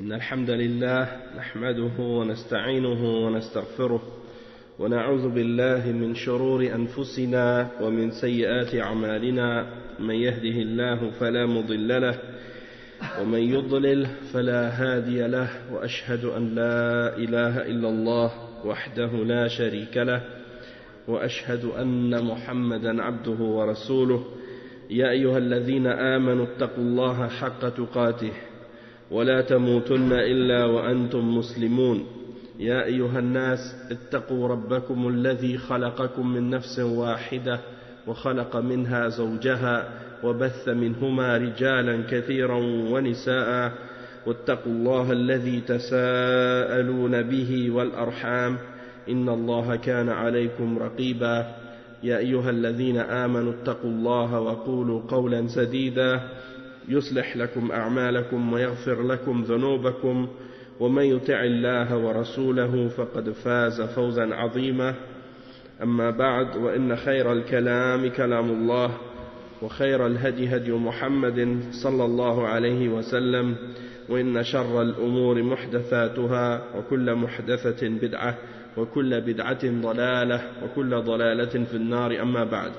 إن الحمد لله نحمده ونستعينه ونستغفره ونعوذ بالله من شرور أنفسنا ومن سيئات أعمالنا من يهده الله فلا مضل له ومن يضلل فلا هادي له وأشهد أن لا إله إلا الله وحده لا شريك له وأشهد أن محمدا عبده ورسوله يا أيها الذين آمنوا اتقوا الله حق تقاته ولا تموتن إلا وأنتم مسلمون يا أيها الناس اتقوا ربكم الذي خلقكم من نفس واحدة وخلق منها زوجها وبث منهما رجالا كثيرا ونساء واتقوا الله الذي تساءلون به والأرحام إن الله كان عليكم رقيبا يا أيها الذين آمنوا اتقوا الله وقولوا قولا سديدا يصلح لكم أعمالكم ويغفر لكم ذنوبكم ومن يطع الله ورسوله فقد فاز فوزا عظيما أما بعد وإن خير الكلام كلام الله وخير الهدي هدي محمد صلى الله عليه وسلم وإن شر الأمور محدثاتها وكل محدثة بدعة وكل بدعة ضلالة وكل ضلالة في النار أما بعد.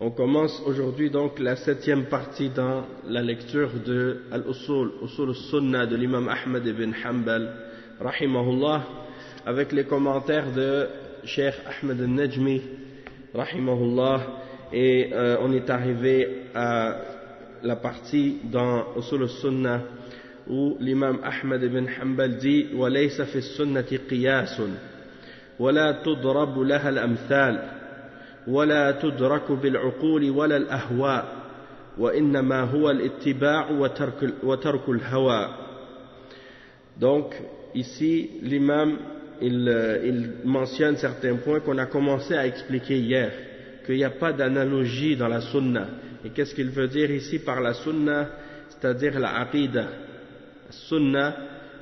On commence aujourd'hui donc la 7e partie dans la lecture de Al-Usul, Usul al-Sunnah de l'imam Ahmad ibn Hanbal, rahimahullah, avec les commentaires de Cheikh Ahmed al-Najmi, rahimahullah, et on est arrivé à la partie dans Usul al-Sunnah où l'imam Ahmad ibn Hanbal dit « وَلَيْسَ فِي السُّنَّةِ قِيَاسٌ وَلَا تُضْرَبُ لَهَا الْأَمْثَالِ ولا تدرك بالعقول ولا الأهواء وإنما هو الاتباع وترك الهوى. Donc ici l'imam il mentionne certains points qu'on a commencé à expliquer hier, qu'il n'y a pas d'analogie dans la sunna. Et qu'est-ce qu'il veut dire ici par la sunna? C'est-à-dire la aqidah. La sunna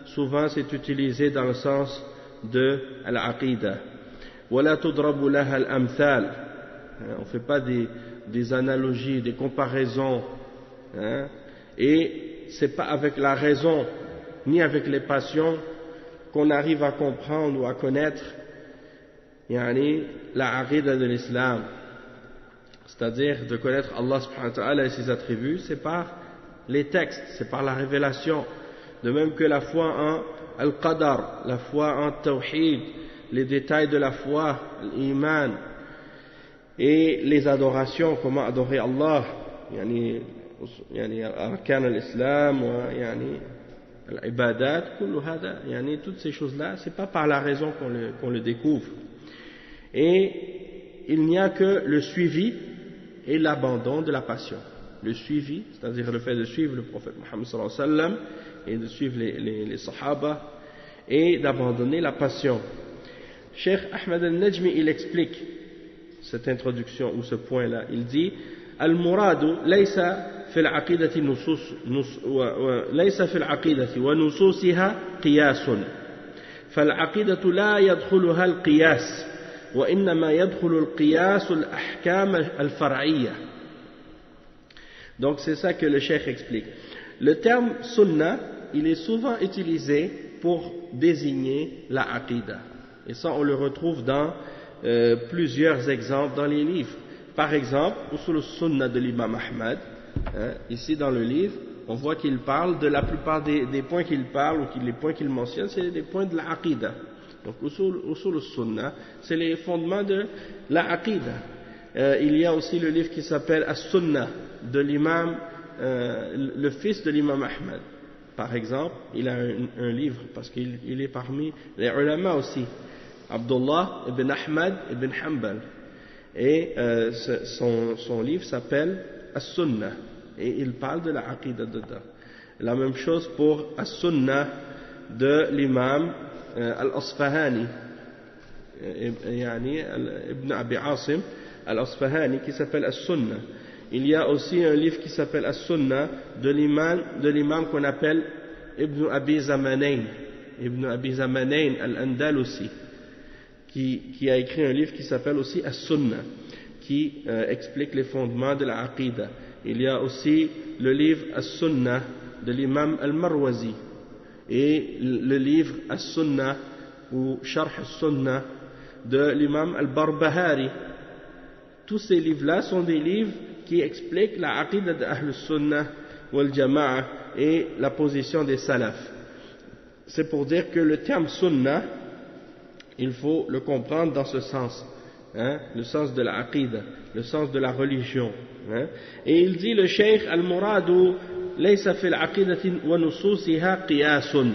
souvent c'est utilisé dans le sens de l'aqidah. ولا تضرب لها الأمثال. On ne fait pas des analogies, des comparaisons, hein, et ce n'est pas avec la raison ni avec les passions qu'on arrive à comprendre ou à connaître la aqidah de l'islam, c'est-à-dire de connaître Allah subhanahu wa ta'ala et ses attributs. C'est par les textes, c'est par la révélation, de même que la foi en al-qadar, la foi en tawhid, les détails de la foi, l'iman, et les adorations, comment adorer Allah, arkan al-islam, al-ibadat, toutes ces choses-là, c'est pas par la raison qu'on le découvre. Et il n'y a que le suivi et l'abandon de la passion. Le suivi, c'est-à-dire le fait de suivre le prophète Muhammad sallallahu alayhi wa sallam et de suivre les sahaba, et d'abandonner la passion. Cheikh Ahmed al-Najmi, il explique cette introduction ou ce point-là. Il dit Al-Muradu laysa fil aqidati laysa fil aqidati wa nususiha qiyasun. فالعقيدة لا يدخلها القياس وإنما يدخل القياس الأحكام الفرعية. Donc c'est ça que le cheikh explique. Le terme sunna, il est souvent utilisé pour désigner la aqidah. Et ça, on le retrouve dans plusieurs exemples dans les livres. Par exemple, Usul al-Sunnah de l'imam Ahmad, ici dans le livre, on voit qu'il parle de la plupart des points qu'il parle, ou les points qu'il mentionne, c'est des points de la aqidah. Donc Usul al-Sunnah, c'est les fondements de la aqidah. Il y a aussi le livre qui s'appelle As-Sunnah de l'imam, le fils de l'imam Ahmad. Par exemple, il a un livre, parce qu'il est parmi les ulama aussi, Abdullah ibn Ahmad ibn Hanbal, et son livre s'appelle As-Sunnah, et il parle de la aqidah dedans. La même chose pour As-Sunnah de l'imam Al-Asfahani, Ibn Abi Asim Al-Asfahani, qui s'appelle As-Sunnah. Il y a aussi un livre qui s'appelle As-Sunnah de l'imam qu'on appelle Ibn Abi Zamanayn Al-Andalusi, qui a écrit un livre qui s'appelle aussi As-Sunnah, qui explique les fondements de la aqidah. Il y a aussi le livre As-Sunnah de l'imam Al-Marwazi et le livre As-Sunnah ou Sharh As-Sunnah de l'imam Al-Barbahari. Tous ces livres-là sont des livres qui expliquent la aqidah de Ahl Sunnah wal Jama'a et la position des salafs. C'est pour dire que le terme Sunnah, il faut le comprendre dans ce sens, le sens de la aqidah, le sens de la religion. Et il dit le Cheikh Al-Muradu laysa fil aqidati wa nususiha qiyasun.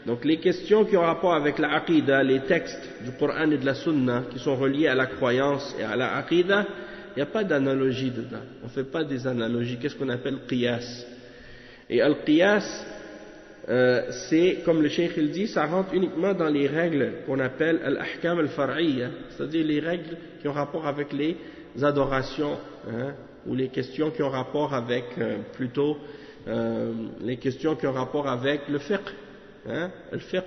Donc les questions qui ont rapport avec la aqidah, les textes du Coran et de la Sunna qui sont reliés à la croyance et à la aqidah, il n'y a pas d'analogie dedans. On ne fait pas des analogies. Qu'est-ce qu'on appelle qiyas? Et al-qiyas, c'est, comme le Cheikh il dit, ça rentre uniquement dans les règles qu'on appelle al-ahkam al-far'iyya, c'est-à-dire les règles qui ont rapport avec les adorations, ou les questions qui ont rapport avec, plutôt, les questions qui ont rapport avec le fiqh. Le fiqh.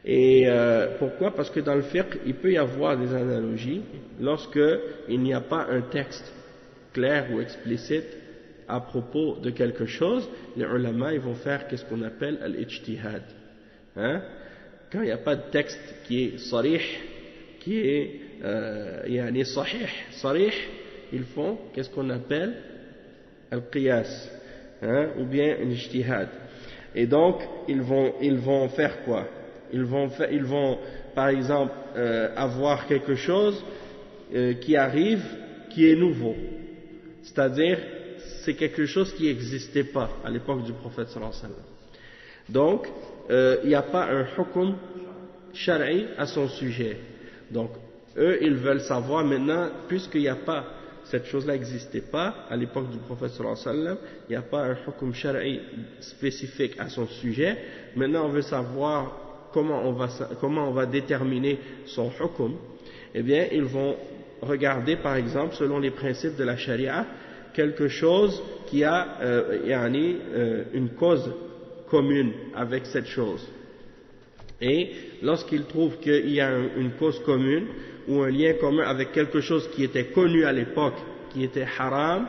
Et pourquoi? Parce que dans le fiqh, il peut y avoir des analogies lorsque il n'y a pas un texte clair ou explicite à propos de quelque chose. Les ulama, ils vont faire qu'est-ce qu'on appelle al-ijtihad. Quand il n'y a pas de texte qui est sarih, qui est yani sahih, sarih, ils font qu'est-ce qu'on appelle al-qiyas, ou bien un ijtihad. Et donc, ils vont faire quoi? Ils vont, par exemple, avoir quelque chose qui arrive, qui est nouveau. C'est-à-dire, c'est quelque chose qui n'existait pas à l'époque du prophète sallallahu alayhi wa sallam. Donc, il n'y a pas un hukm shar'i à son sujet. Donc, eux, ils veulent savoir maintenant, puisqu'il n'y a pas, cette chose-là n'existait pas à l'époque du prophète sallallahu alayhi wa sallam, il n'y a pas un hukm shar'i spécifique à son sujet. Maintenant, on veut savoir comment on va déterminer son hukm. Eh bien, ils vont regarder, par exemple, selon les principes de la charia, quelque chose qui a une cause commune avec cette chose. Et lorsqu'ils trouvent qu'il y a une cause commune ou un lien commun avec quelque chose qui était connu à l'époque, qui était haram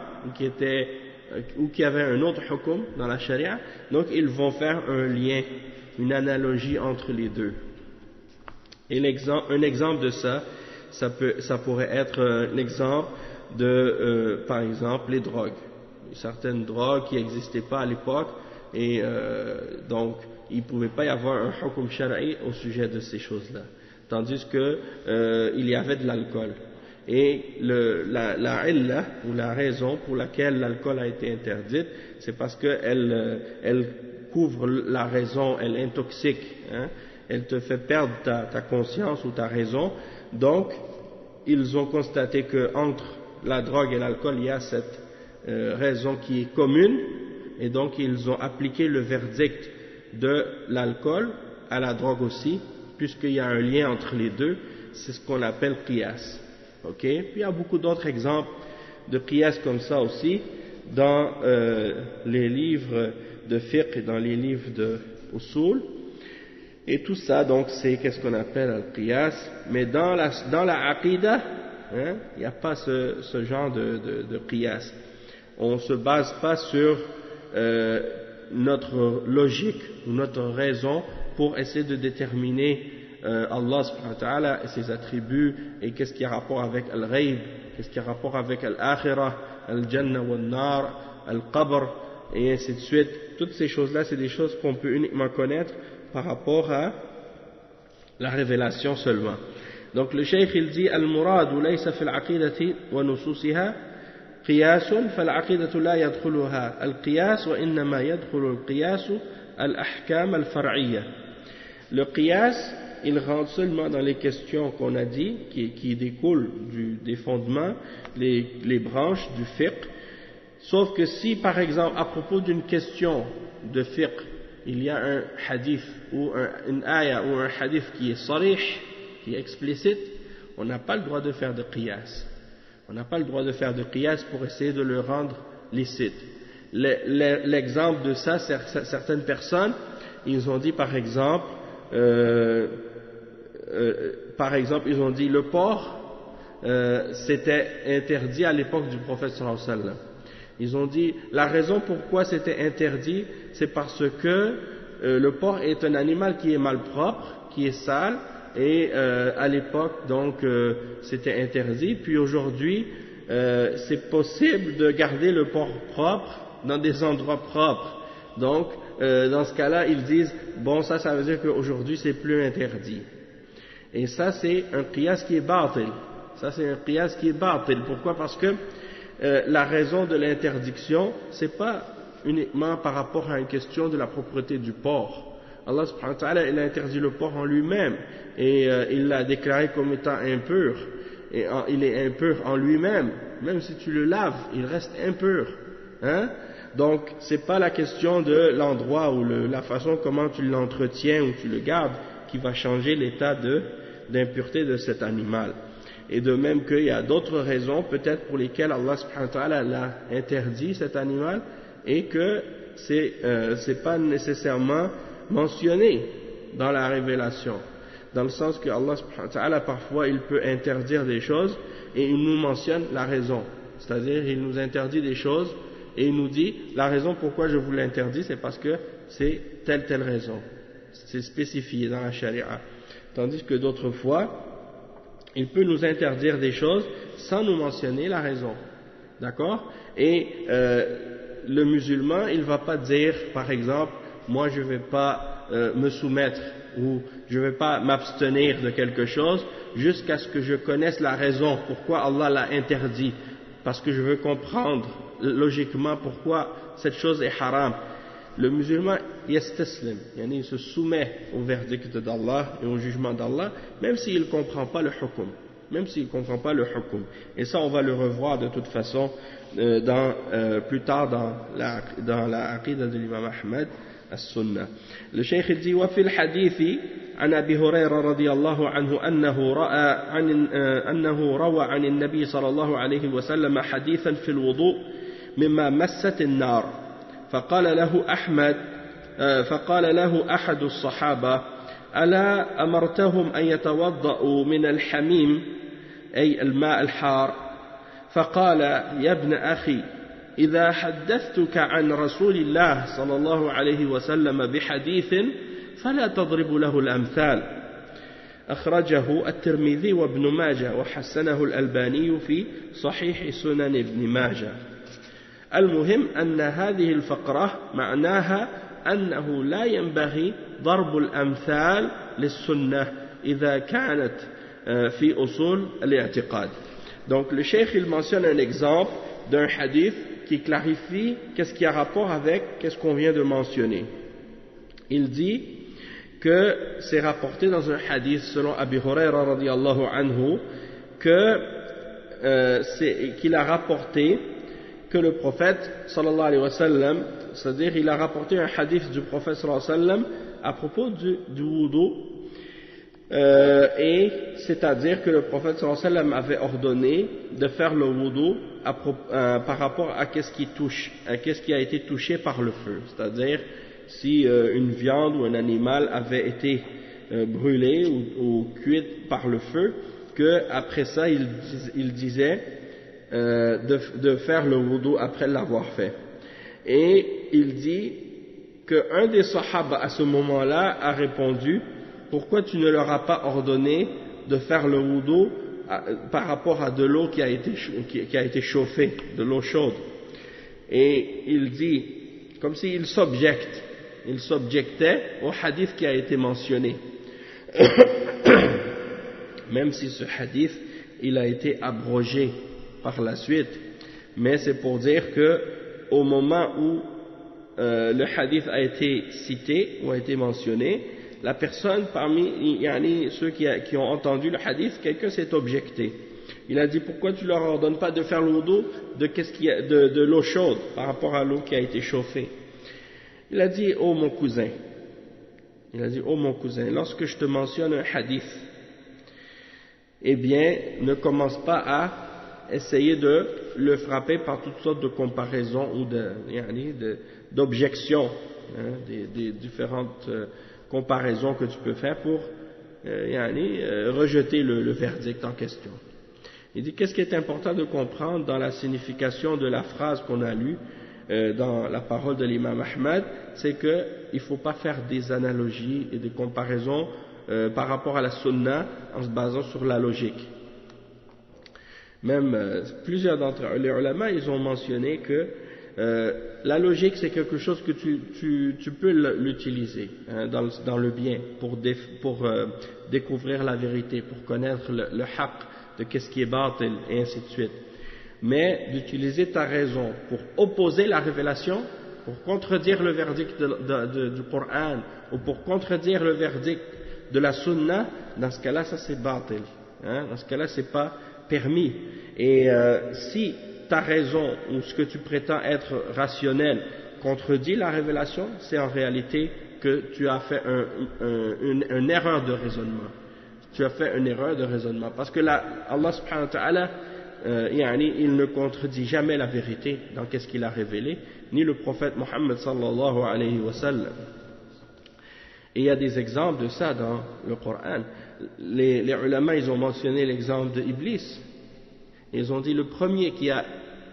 ou qui avait un autre hukum dans la charia, donc ils vont faire un lien, une analogie entre les deux. Et un exemple de ça pourrait être l'exemple de, par exemple, les drogues. Certaines drogues qui n'existaient pas à l'époque, et donc il ne pouvait pas y avoir un hukum shar'i au sujet de ces choses-là. Tandis que il y avait de l'alcool. Et la illa, ou la raison pour laquelle l'alcool a été interdite, c'est parce qu'elle couvre la raison, elle intoxique, elle te fait perdre ta conscience ou ta raison. Donc, ils ont constaté qu'entre la drogue et l'alcool, il y a cette raison qui est commune, et donc ils ont appliqué le verdict de l'alcool à la drogue aussi, puisqu'il y a un lien entre les deux. C'est ce qu'on appelle qiyas. Okay? Puis il y a beaucoup d'autres exemples de qiyas comme ça aussi dans les livres de fiqh et dans les livres de usul. Et tout ça, donc, c'est qu'est-ce qu'on appelle al-qiyas. Mais dans la aqidah, il n'y a pas ce genre de qiyas. On ne se base pas sur notre logique ou notre raison pour essayer de déterminer Allah subhanahu wa ta'ala et ses attributs, et qu'est-ce qui a rapport avec al-ghayb, qu'est-ce qui a rapport avec al-akhirah, al-jannah wal-nar, al-qabr, et ainsi de suite. Toutes ces choses-là, c'est des choses qu'on peut uniquement connaître par rapport à la révélation seulement. Donc le cheikh il dit al-muradu laysa fil aqidati wa nususiha qiyasun fal aqidatu la yadkhuluha al-qiyas wa innama yadkhulu al-qiyas al-ahkam al-far'iyya. Le qiyas, il rentre seulement dans les questions qu'on a dit qui découlent des fondements, les branches du fiqh. Sauf que si par exemple à propos d'une question de fiqh il y a un hadith ou une ayah ou un hadith qui est sarih, qui est explicite, on n'a pas le droit de faire de qiyas. On n'a pas le droit de faire de qiyas pour essayer de le rendre licite. L'exemple de ça, certaines personnes, ils ont dit par exemple, ils ont dit le porc, c'était interdit à l'époque du prophète sallallahu alayhi wa sallam. Ils ont dit, la raison pourquoi c'était interdit, c'est parce que le porc est un animal qui est malpropre, qui est sale, et à l'époque, donc, c'était interdit. Puis aujourd'hui, c'est possible de garder le porc propre dans des endroits propres. Donc, dans ce cas-là, ils disent, bon, ça veut dire qu'aujourd'hui, c'est plus interdit. Et ça, c'est un qiyas qui est batil. Ça, c'est un qiyas qui est batil. Pourquoi? Parce que la raison de l'interdiction, c'est pas uniquement par rapport à une question de la propreté du porc. Allah subhanahu wa ta'ala, il a interdit le porc en lui-même et il l'a déclaré comme étant impur. Et il est impur en lui-même. Même si tu le laves, il reste impur. Hein? Donc, c'est pas la question de l'endroit ou la façon comment tu l'entretiens ou tu le gardes qui va changer l'état d'impureté de cet animal. Et de même qu'il y a d'autres raisons, peut-être pour lesquelles Allah subhanahu wa ta'ala l'a interdit cet animal, et que c'est pas nécessairement mentionné dans la révélation. Dans le sens que Allah subhanahu wa ta'ala, parfois, il peut interdire des choses, et il nous mentionne la raison. C'est-à-dire, il nous interdit des choses, et il nous dit, la raison pourquoi je vous l'interdis, c'est parce que c'est telle raison. C'est spécifié dans la charia. Tandis que d'autres fois, il peut nous interdire des choses sans nous mentionner la raison. D'accord? Et le musulman, il ne va pas dire, par exemple, moi je ne vais pas me soumettre ou je ne vais pas m'abstenir de quelque chose jusqu'à ce que je connaisse la raison pourquoi Allah l'a interdit. Parce que je veux comprendre logiquement pourquoi cette chose est haram. Le musulman, yastaslim, il se soumet au verdict d'Allah et au jugement d'Allah, même s'il ne comprend pas le hukm. Même s'il ne comprend pas le hukm. Et ça, on va le revoir de toute façon plus tard dans la aqidah de l'imam Ahmed, as-Sunnah. Le cheikh dit, وفي الحديث عن أبي هريرة رضي الله عنه أنه روى عن النبي صلى الله عليه وسلم حديثا في الوضوء مما مست النار فقال له أحد الصحابة ألا أمرتهم أن يتوضأوا من الحميم أي الماء الحار فقال يا ابن أخي إذا حدثتك عن رسول الله صلى الله عليه وسلم بحديث فلا تضرب له الأمثال أخرجه الترمذي وابن ماجه وحسنه الألباني في صحيح سنن ابن ماجه. المهم أن هذه الفقرة معناها أنه لا ينبغي ضرب الأمثال للسنة إذا كانت في أصول الاعتقاد. Donc le cheikh il mentionne un exemple d'un hadith qui clarifie qu'est-ce qui a rapport avec qu'est-ce qu'on vient de mentionner. Il dit que c'est rapporté dans un hadith selon Abi Huraira radiyallahu anhu qu'il a rapporté que le prophète sallallahu alayhi wa sallam, c'est-à-dire il a rapporté un hadith du prophète sallallahu alayhi wa sallam à propos du wudu, et c'est-à-dire que le prophète sallallahu alayhi wa sallam avait ordonné de faire le wudu par rapport à qu'est-ce qui a été touché par le feu, c'est-à-dire si une viande ou un animal avait été brûlé ou cuite par le feu, que après ça il disait de faire le wudu après l'avoir fait. Et il dit qu'un des sahaba à ce moment-là a répondu: pourquoi tu ne leur as pas ordonné de faire le wudu par rapport à de l'eau qui a été chauffée, de l'eau chaude? Et il dit, comme s'il s'objectait au hadith qui a été mentionné. Même si ce hadith, il a été abrogé par la suite, mais c'est pour dire que au moment où le hadith a été cité ou a été mentionné, la personne parmi ceux qui ont entendu le hadith, quelqu'un s'est objecté. Il a dit: pourquoi tu leur ordonnes pas de faire le wudu de l'eau chaude par rapport à l'eau qui a été chauffée? Il a dit: oh mon cousin, lorsque je te mentionne un hadith, eh bien ne commence pas à essayer de le frapper par toutes sortes de comparaisons ou d'objections, des différentes comparaisons que tu peux faire pour rejeter le verdict en question. Il dit qu'est-ce qui est important de comprendre dans la signification de la phrase qu'on a lue dans la parole de l'imam Ahmad, c'est qu'il ne faut pas faire des analogies et des comparaisons par rapport à la sunna en se basant sur la logique. Même plusieurs d'entre les ulama, ils ont mentionné que la logique c'est quelque chose que tu peux l'utiliser dans le bien pour découvrir la vérité, pour connaître le haqq de qu'est-ce qui est batil et ainsi de suite. Mais d'utiliser ta raison pour opposer la révélation, pour contredire le verdict du Coran ou pour contredire le verdict de la sunna, dans ce cas-là ça c'est batil, dans ce cas-là c'est pas permis. Et si ta raison ou ce que tu prétends être rationnel contredit la révélation, c'est en réalité que tu as fait une erreur de raisonnement. Tu as fait une erreur de raisonnement. Parce que là, Allah subhanahu wa ta'ala, il ne contredit jamais la vérité dans qu'est-ce qu'il a révélé, ni le prophète Mohammed sallallahu alayhi wa sallam. Et il y a des exemples de ça dans le Coran. Les ulama, ils ont mentionné l'exemple de Iblis. Ils ont dit le premier qui a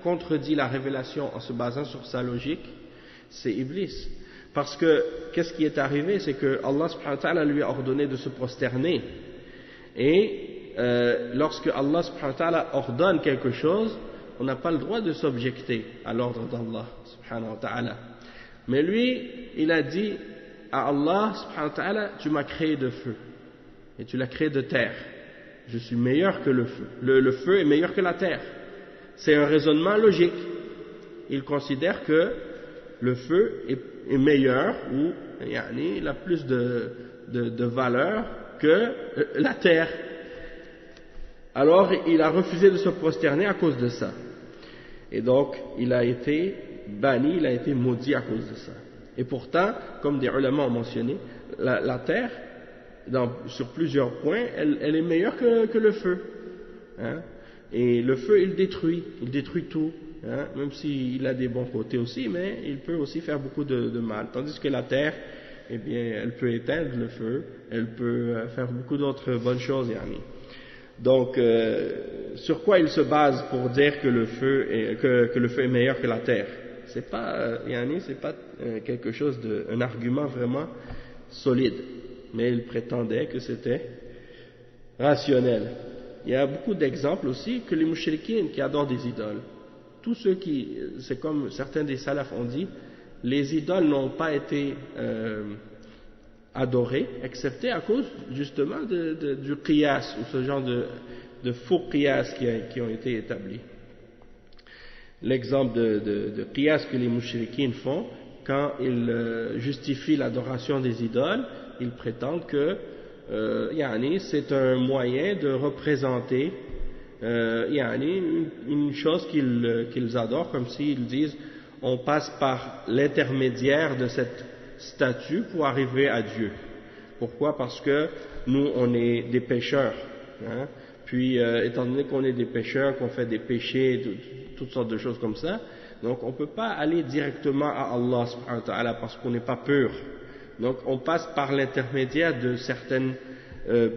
contredit la révélation en se basant sur sa logique, c'est Iblis. Parce que, qu'est-ce qui est arrivé? C'est que Allah subhanahu wa ta'ala lui a ordonné de se prosterner. Et lorsque Allah subhanahu wa ta'ala ordonne quelque chose, on n'a pas le droit de s'objecter à l'ordre d'Allah subhanahu wa ta'ala. Mais lui, il a dit à Allah subhanahu wa ta'ala, tu m'as créé de feu et tu l'as créé de terre. Je suis meilleur que le feu. Le feu est meilleur que la terre. C'est un raisonnement logique. Il considère que le feu est meilleur ou il a plus de valeur que la terre. Alors il a refusé de se prosterner à cause de ça. Et donc il a été banni, il a été maudit à cause de ça. Et pourtant, comme des ulama ont mentionné, la terre, sur plusieurs points, elle est meilleure que le feu. Et le feu, il détruit tout. Même s'il a des bons côtés aussi, mais il peut aussi faire beaucoup de mal. Tandis que la terre, eh bien, elle peut éteindre le feu, elle peut faire beaucoup d'autres bonnes choses. Donc, sur quoi il se base pour dire que le feu est meilleur que la terre? C'est pas, c'est pas quelque chose un argument vraiment solide. Mais il prétendait que c'était rationnel. Il y a beaucoup d'exemples aussi que les mouchriquines qui adorent des idoles. Tous ceux c'est comme certains des salafs ont dit, les idoles n'ont pas été adorées, excepté à cause justement du qiyas, ou ce genre de faux qiyas qui ont été établis. L'exemple de qiyas que les mouchriquines font, quand ils justifient l'adoration des idoles, ils prétendent que c'est un moyen de représenter une chose qu'ils adorent, comme s'ils disent on passe par l'intermédiaire de cette statue pour arriver à Dieu. Pourquoi? Parce que nous on est des pécheurs, puis étant donné qu'on est des pécheurs, qu'on fait des péchés, toutes sortes de choses comme ça, donc on ne peut pas aller directement à Allah subhanahu wa ta'ala parce qu'on n'est pas pur. Donc on passe par l'intermédiaire de certaines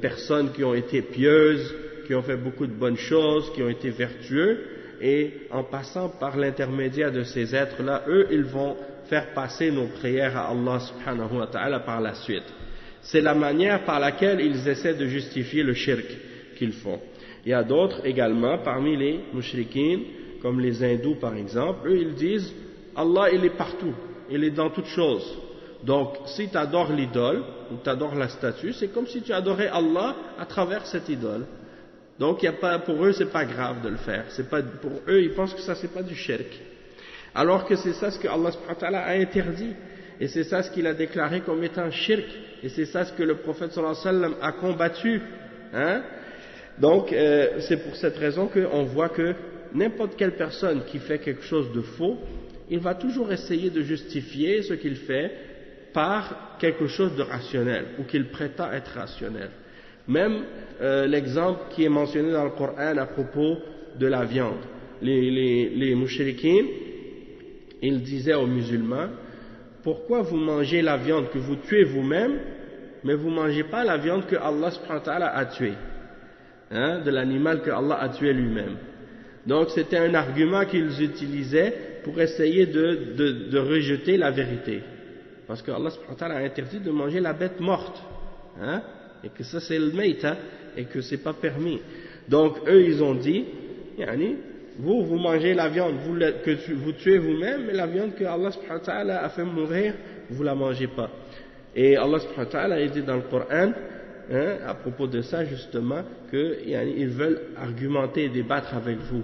personnes qui ont été pieuses, qui ont fait beaucoup de bonnes choses, qui ont été vertueux, et en passant par l'intermédiaire de ces êtres-là, eux, ils vont faire passer nos prières à Allah subhanahu wa ta'ala par la suite. C'est la manière par laquelle ils essaient de justifier le shirk qu'ils font. Il y a d'autres également, parmi les mushrikines, comme les hindous par exemple, eux ils disent Allah il est partout, il est dans toutes choses. Donc si tu adores l'idole, ou tu adores la statue, c'est comme si tu adorais Allah à travers cette idole. Donc pour eux c'est pas grave de le faire, pour eux ils pensent que ça c'est pas du shirk. Alors que c'est ça ce que Allah subhanahu wa ta'ala a interdit, et c'est ça ce qu'il a déclaré comme étant shirk, et c'est ça ce que le prophète sallallahu alayhi wa sallam a combattu. Donc c'est pour cette raison qu'on voit que n'importe quelle personne qui fait quelque chose de faux, il va toujours essayer de justifier ce qu'il fait par quelque chose de rationnel, ou qu'il prétend être rationnel. Même l'exemple qui est mentionné dans le Coran à propos de la viande. Les mouchriquins, ils disaient aux musulmans, pourquoi vous mangez la viande que vous tuez vous-même, mais vous ne mangez pas la viande que Allah subhanahu wa ta'ala a tuée? de l'animal que Allah a tué lui-même. Donc c'était un argument qu'ils utilisaient pour essayer de rejeter la vérité. Parce que Allah subhanahu wa ta'ala a interdit de manger la bête morte, et que ça c'est le mayta, et que c'est pas permis. Donc eux ils ont dit, vous mangez la viande que vous tuez vous-même, mais la viande que Allah subhanahu wa ta'ala a fait mourir, vous la mangez pas. Et Allah subhanahu wa ta'ala a dit dans le Coran, à propos de ça justement, qu'ils veulent argumenter et débattre avec vous,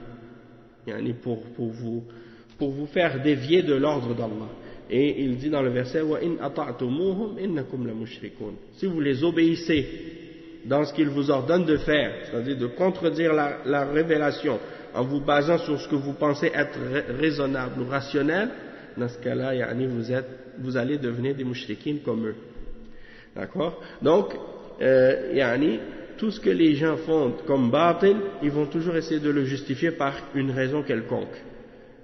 pour vous faire dévier de l'ordre d'Allah. Et il dit dans le verset وَإِنْ أَطَعْتُمُوهُمْ إِنَّكُمْ لَمُشْرِكُونَ. Si vous les obéissez dans ce qu'ils vous ordonnent de faire, c'est-à-dire de contredire la révélation en vous basant sur ce que vous pensez être raisonnable ou rationnel, dans ce cas-là, vous allez devenir des mouchriquines comme eux. D'accord? Donc, tout ce que les gens font comme batil, ils vont toujours essayer de le justifier par une raison quelconque.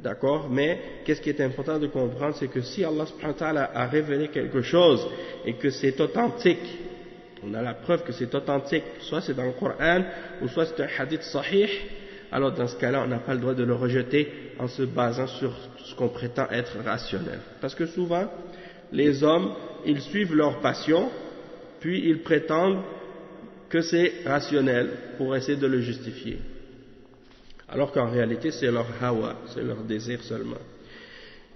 D'accord? Mais qu'est-ce qui est important de comprendre, c'est que si Allah subhanahu wa ta'ala a révélé quelque chose et que c'est authentique, on a la preuve que c'est authentique, soit c'est dans le Coran ou soit c'est un hadith sahih, alors dans ce cas-là, on n'a pas le droit de le rejeter en se basant sur ce qu'on prétend être rationnel. Parce que souvent, les hommes, ils suivent leur passion, puis ils prétendent que c'est rationnel pour essayer de le justifier. Alors qu'en réalité, c'est leur hawa, c'est leur désir seulement.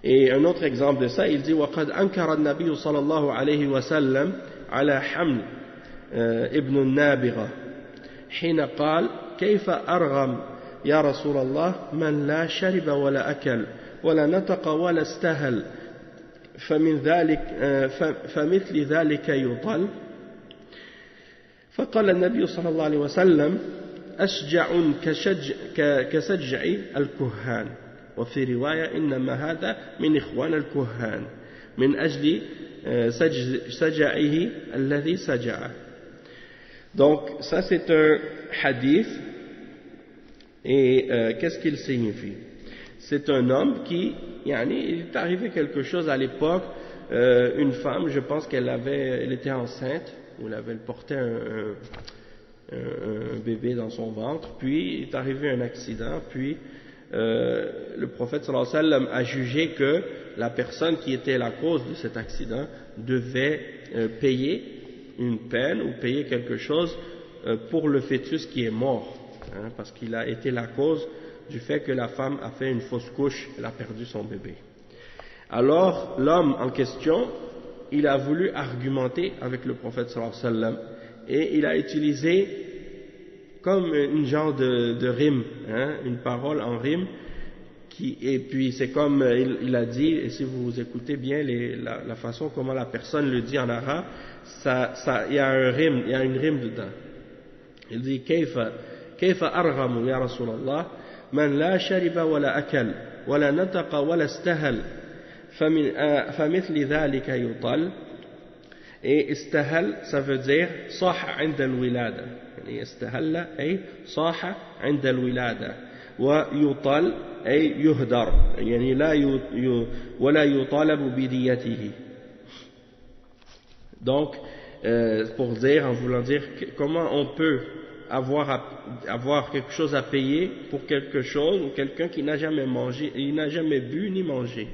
Et un autre exemple de ça, il dit وَقَدْ أَنْكَرَ النَّبِيُّ صلى الله عليه وسلم على حمل ابن النابغة حين قال كيف أرغم يا رسول الله من لا شرب ولا أكل ولا نطق ولا استهل فمثل ذلك يطل فقال النبي صلى الله عليه وسلم أشجع كسجع الكهان وفي رواية إنما هذا من إخوان الكهان من أجل سجعه الذي سجعه. Donc ça c'est un hadith et qu'est-ce qu'il signifie? C'est un homme qui, il est arrivé quelque chose à l'époque, une femme, je pense elle était enceinte, ou elle portait un bébé dans son ventre, puis il est arrivé un accident, puis le prophète sallallahu alayhi wa sallam a jugé que la personne qui était la cause de cet accident devait payer une peine ou payer quelque chose pour le fœtus qui est mort, parce qu'il a été la cause du fait que la femme a fait une fausse couche, elle a perdu son bébé. Alors l'homme en question, il a voulu argumenter avec le prophète sallallahu alayhi wa sallam et il a utilisé comme une genre de rime, une parole en rime, et puis c'est comme il a dit, et si vous écoutez bien la façon comment la personne le dit en arabe, il y a une rime dedans. Il dit كيف أرغم يا رسول الله من لا شرب ولا أكل ولا نطق ولا استهل فمثل ذلك يطل. Et istahal, ça veut dire صاح عند الولادة, يعني استهل أي صاح عند الولادة, ويطل أي يهدر, يعني ولا يطالب بديته. Donc pour dire, en voulant dire comment on peut avoir quelque chose à payer pour quelque chose ou quelqu'un qui n'a jamais mangé, il n'a jamais bu ni mangé,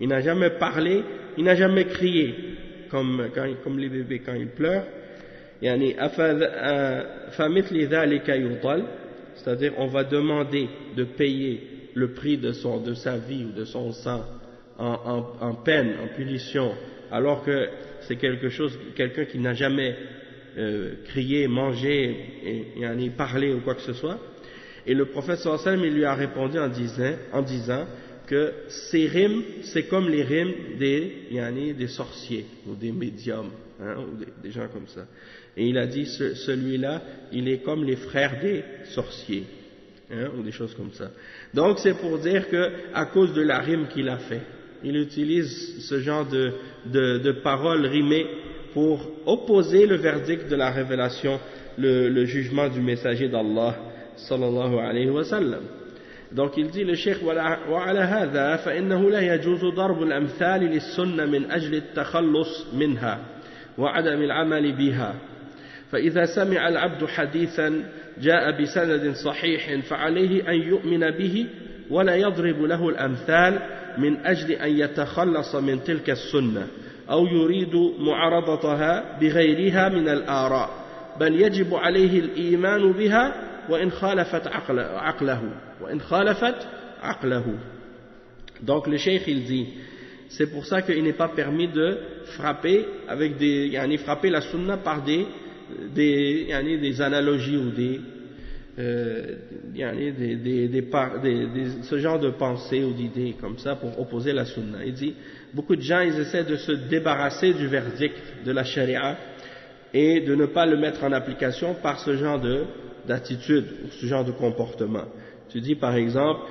il n'a jamais parlé, il n'a jamais crié comme les bébés quand ils pleurent, c'est-à-dire on va demander de payer le prix de sa vie ou de son sang en peine, en punition, alors que c'est quelqu'un qui n'a jamais crié, mangé, et parlé ou quoi que ce soit. Et le prophète sallallahu alayhi wa sallam, il lui a répondu en disant que ces rimes, c'est comme les rimes des sorciers ou des médiums, ou des gens comme ça. Et il a dit, celui-là, il est comme les frères des sorciers, ou des choses comme ça. Donc c'est pour dire que à cause de la rime qu'il a fait, il utilise ce genre de paroles rimées pour opposer le verdict de la révélation, le jugement du messager d'Allah sallallahu alayhi wa sallam. Donc il dit le cheikh وعلى هذا فإنه لا يجوز ضرب الأمثال للسنة من أجل التخلص منها وعدم العمل بها فإذا سمع العبد حديثا جاء بسند صحيح فعليه أن يؤمن به ولا يضرب له الأمثال من أجل أن يتخلص من تلك السنة أو يريد معارضتها بغيرها من الآراء بل يجب عليه الإيمان بها وإن خالفت عقله. Donc le cheikh il dit, c'est pour ça qu'il n'est pas permis de frapper avec frapper la sunna par des analogies ou ce genre de pensée ou d'idées comme ça pour opposer la sunna. Il dit, beaucoup de gens ils essaient de se débarrasser du verdict de la charia et de ne pas le mettre en application par ce genre d'attitude ou ce genre de comportement. Tu dis par exemple,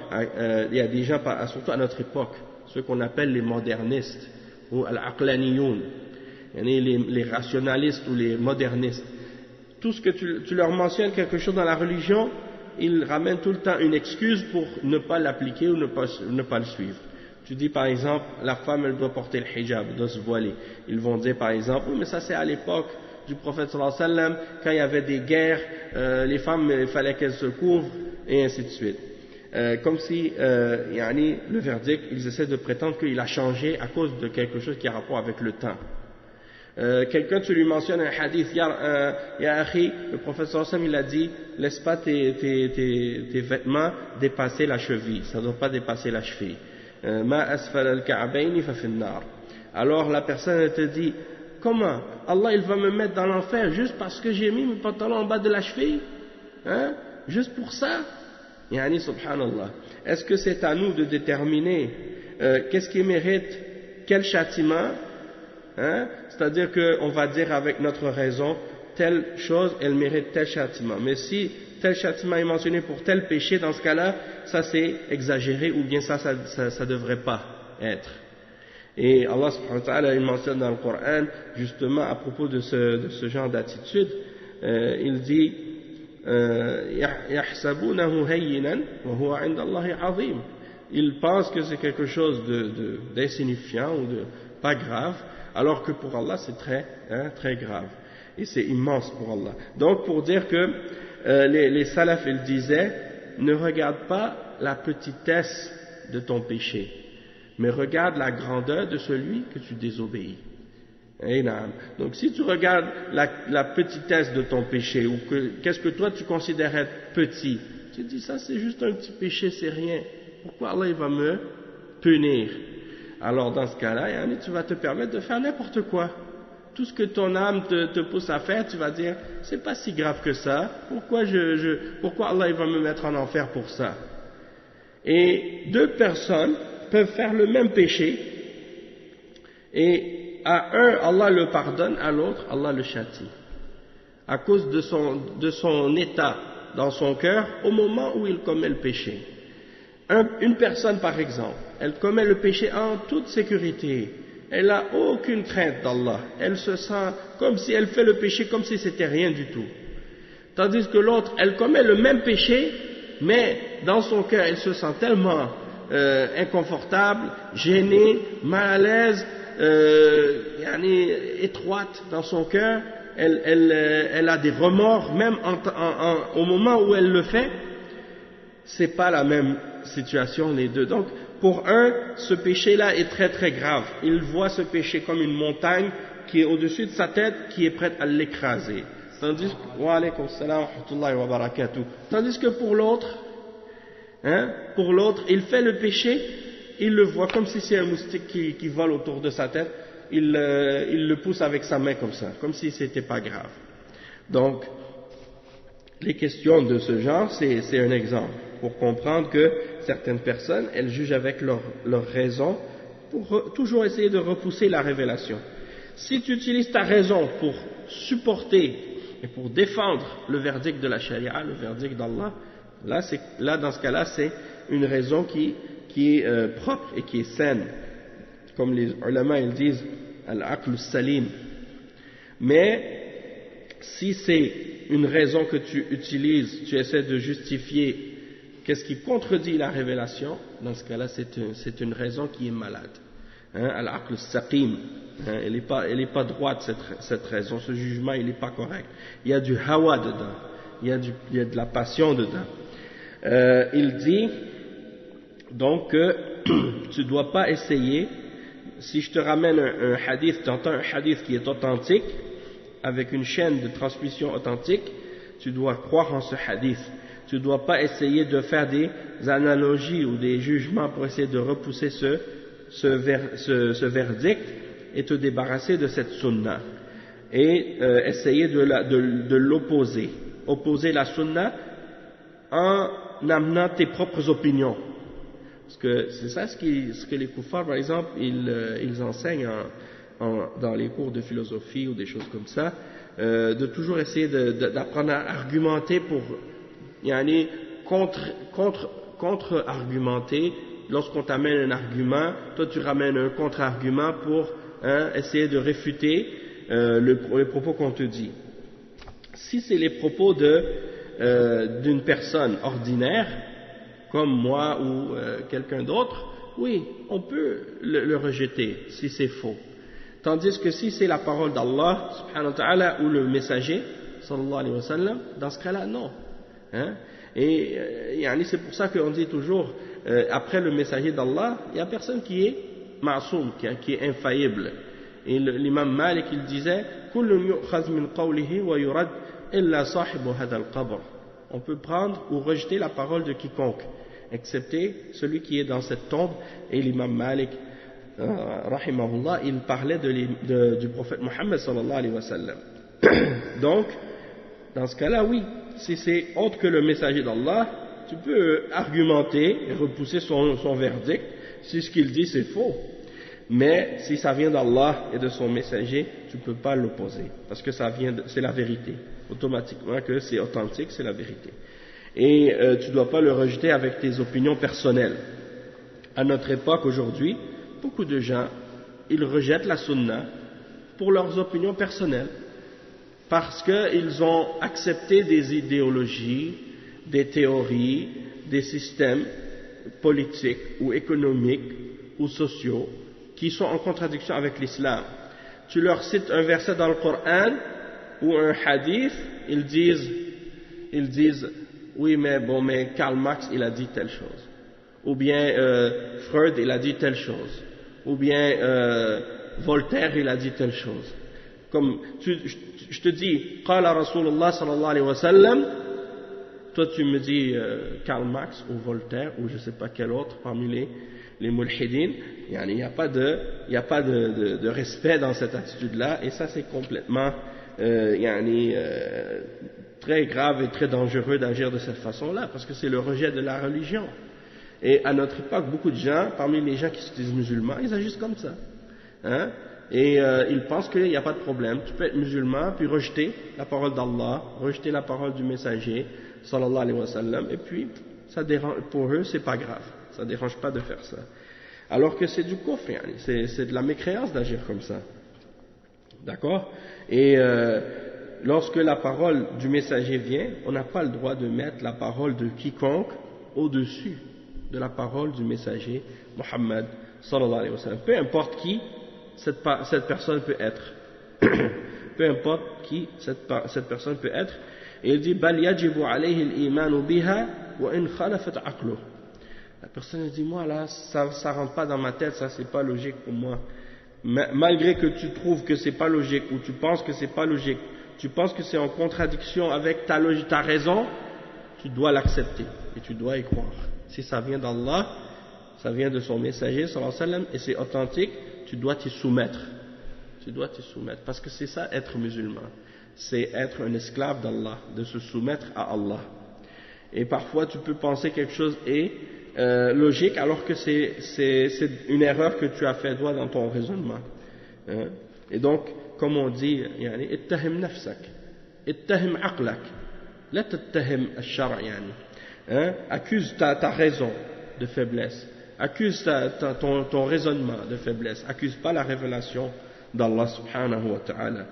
il y a des gens, surtout à notre époque, ceux qu'on appelle les modernistes ou al-aqlaniyoun, les rationalistes ou les modernistes. Tout ce que tu leur mentionnes quelque chose dans la religion, ils ramènent tout le temps une excuse pour ne pas l'appliquer ou ne pas le suivre. Tu dis par exemple, la femme elle doit porter le hijab, elle doit se voiler. Ils vont dire par exemple, oui mais ça c'est à l'époque du prophète sallallahu alayhi wa sallam, quand il y avait des guerres, les femmes il fallait qu'elles se couvrent et ainsi de suite. Comme si le verdict, ils essaient de prétendre qu'il a changé à cause de quelque chose qui a rapport avec le temps. Quelqu'un, tu lui mentionnes un hadith, ya akhi, le prophète sallallahu alayhi wa sallam, il a dit, laisse pas tes vêtements dépasser la cheville, ça ne doit pas dépasser la cheville. Ma asfal al-ka'bayni fa fin nar. Alors la personne elle te dit, comment Allah il va me mettre dans l'enfer juste parce que j'ai mis mes pantalons en bas de la cheville, hein? Juste pour ça? Yani subhanallah. Est-ce que c'est à nous de déterminer qu'est-ce qui mérite quel châtiment, hein? C'est-à-dire qu'on va dire avec notre raison telle chose elle mérite tel châtiment, mais si tel châtiment est mentionné pour tel péché, dans ce cas-là ça c'est exagéré ou bien ça devrait pas être. Et Allah subhanahu wa ta'ala il mentionne dans le Coran justement à propos de ce genre d'attitude, il dit يحسبونه هينا وهو عند الله عظيم. Ils pensent que c'est quelque chose d'insignifiant ou de pas grave, alors que pour Allah c'est très grave et c'est immense pour Allah. Donc pour dire que les salafs ils disaient, ne regarde pas la petitesse de ton péché, mais regarde la grandeur de celui que tu désobéis. Donc si tu regardes la petitesse de ton péché, ou qu'est-ce que toi tu considères être petit, tu te dis ça c'est juste un petit péché, c'est rien, pourquoi Allah il va me punir? Alors dans ce cas-là, tu vas te permettre de faire n'importe quoi. Tout ce que ton âme te pousse à faire, tu vas dire c'est pas si grave que ça, pourquoi Allah il va me mettre en enfer pour ça? Et deux personnes peuvent faire le même péché et à un, Allah le pardonne, à l'autre, Allah le châtie. À cause de son état dans son cœur au moment où il commet le péché. Une personne, par exemple, elle commet le péché en toute sécurité. Elle n'a aucune crainte d'Allah. Elle se sent comme si elle fait le péché comme si c'était rien du tout. Tandis que l'autre, elle commet le même péché, mais dans son cœur, elle se sent tellement inconfortable, gênée, mal à l'aise, étroite dans son cœur, elle a des remords même au moment où elle le fait. C'est pas la même situation les deux. Donc pour un, ce péché-là est très très grave. Il voit ce péché comme une montagne qui est au-dessus de sa tête, qui est prête à l'écraser. Tandis que pour l'autre, il fait le péché, il le voit comme si c'est un moustique qui vole autour de sa tête, il le pousse avec sa main comme ça, comme si c'était pas grave. Donc, les questions de ce genre, c'est un exemple, pour comprendre que certaines personnes, elles jugent avec leur raison, pour toujours essayer de repousser la révélation. Si tu utilises ta raison pour supporter et pour défendre le verdict de la charia, le verdict d'Allah, là dans ce cas-là, c'est une raison qui est propre et qui est saine, comme les ulama ils disent al-aql salim. Mais si c'est une raison que tu utilises, tu essaies de justifier qu'est-ce qui contredit la révélation, dans ce cas-là c'est une raison qui est malade, al-aql as-saqim, elle n'est pas droite cette raison, ce jugement il n'est pas correct. Il y a du hawa dedans, il y a de la passion dedans. Il dit donc que tu ne dois pas essayer, si je te ramène un hadith, tu entends un hadith qui est authentique, avec une chaîne de transmission authentique, tu dois croire en ce hadith. Tu ne dois pas essayer de faire des analogies ou des jugements pour essayer de repousser ce verdict et te débarrasser de cette sunna. Et essayer de l'opposer. Opposer la sunna en amenant tes propres opinions. Parce que c'est ça ce que les kuffars, par exemple, ils enseignent dans les cours de philosophie ou des choses comme ça, de toujours essayer d'apprendre à argumenter pour contre-argumenter. Lorsqu'on t'amène un argument, toi tu ramènes un contre-argument pour essayer de réfuter les propos qu'on te dit. Si c'est les propos d'une personne ordinaire, comme moi ou quelqu'un d'autre, oui, on peut le rejeter si c'est faux. Tandis que si c'est la parole d'Allah, subhanahu wa ta'ala, ou le messager, sallallahu alayhi wa sallam, dans ce cas-là, non. Et c'est pour ça qu'on dit toujours, après le messager d'Allah, il n'y a personne qui est ma'soum, qui est infaillible. Et l'imam Malik, il disait, kullun yu'khaz min qawlihi wa yurad illa sahibu hadha al-qabr. On peut prendre ou rejeter la parole de quiconque, excepté celui qui est dans cette tombe. Et l'imam Malik, rahimahullah, il parlait du prophète Mohammed sallallahu alayhi wa sallam. Donc, dans ce cas-là, oui, si c'est autre que le messager d'Allah, tu peux argumenter et repousser son verdict si ce qu'il dit c'est faux. Mais si ça vient d'Allah et de son messager, tu ne peux pas l'opposer, parce que c'est la vérité. Automatiquement que c'est authentique, c'est la vérité. Et tu ne dois pas le rejeter avec tes opinions personnelles. À notre époque aujourd'hui, beaucoup de gens, ils rejettent la sunna pour leurs opinions personnelles, parce qu'ils ont accepté des idéologies, des théories, des systèmes politiques ou économiques ou sociaux qui sont en contradiction avec l'islam. Tu leur cites un verset dans le Coran ou un hadith, ils disent oui mais Karl Marx il a dit telle chose, ou bien Freud il a dit telle chose, ou bien Voltaire il a dit telle chose. Comme je te dis qala Rasulullah sallallahu alayhi wa sallam, toi tu me dis Karl Marx ou Voltaire ou je ne sais pas quel autre parmi les mulhidines. Il n'y a pas de respect dans cette attitude-là, et ça c'est complètement très grave et très dangereux d'agir de cette façon-là, parce que c'est le rejet de la religion. Et à notre époque, beaucoup de gens, parmi les gens qui se disent musulmans, ils agissent comme ça. Et ils pensent qu'il n'y a pas de problème. Tu peux être musulman, puis rejeter la parole d'Allah, rejeter la parole du messager, sallallahu alayhi wa sallam, et puis ça dérange, pour eux, c'est pas grave. Ça ne dérange pas de faire ça. Alors que c'est du kufr, c'est de la mécréance d'agir comme ça. D'accord? Et lorsque la parole du messager vient, on n'a pas le droit de mettre la parole de quiconque au-dessus de la parole du messager Muhammad sallallahu alayhi wa sallam. Peu importe qui cette personne peut être. Peu importe qui cette personne peut être. Et il dit bal yajibu alayhi al-iman biha wa in khalafat aqluhu. La personne dit moi là ça rentre pas dans ma tête, ça c'est pas logique pour moi. Malgré que tu trouves que c'est pas logique, ou tu penses que c'est pas logique, tu penses que c'est en contradiction avec ta raison, tu dois l'accepter et tu dois y croire. Si ça vient d'Allah, ça vient de son messager sallallahu alayhi wa sallam et c'est authentique, tu dois t'y soumettre. Tu dois t'y soumettre, parce que c'est ça être musulman, c'est être un esclave d'Allah, de se soumettre à Allah. Et parfois tu peux penser quelque chose est logique alors que c'est une erreur que tu as fait toi dans ton raisonnement. Et donc, comme on dit, ittahim nafsak, ittahim aqlak, la tattahim al-shar', accuse ta raison de faiblesse, accuse ton raisonnement de faiblesse, accuse pas la révélation d'Allah subhanahu wa ta'ala.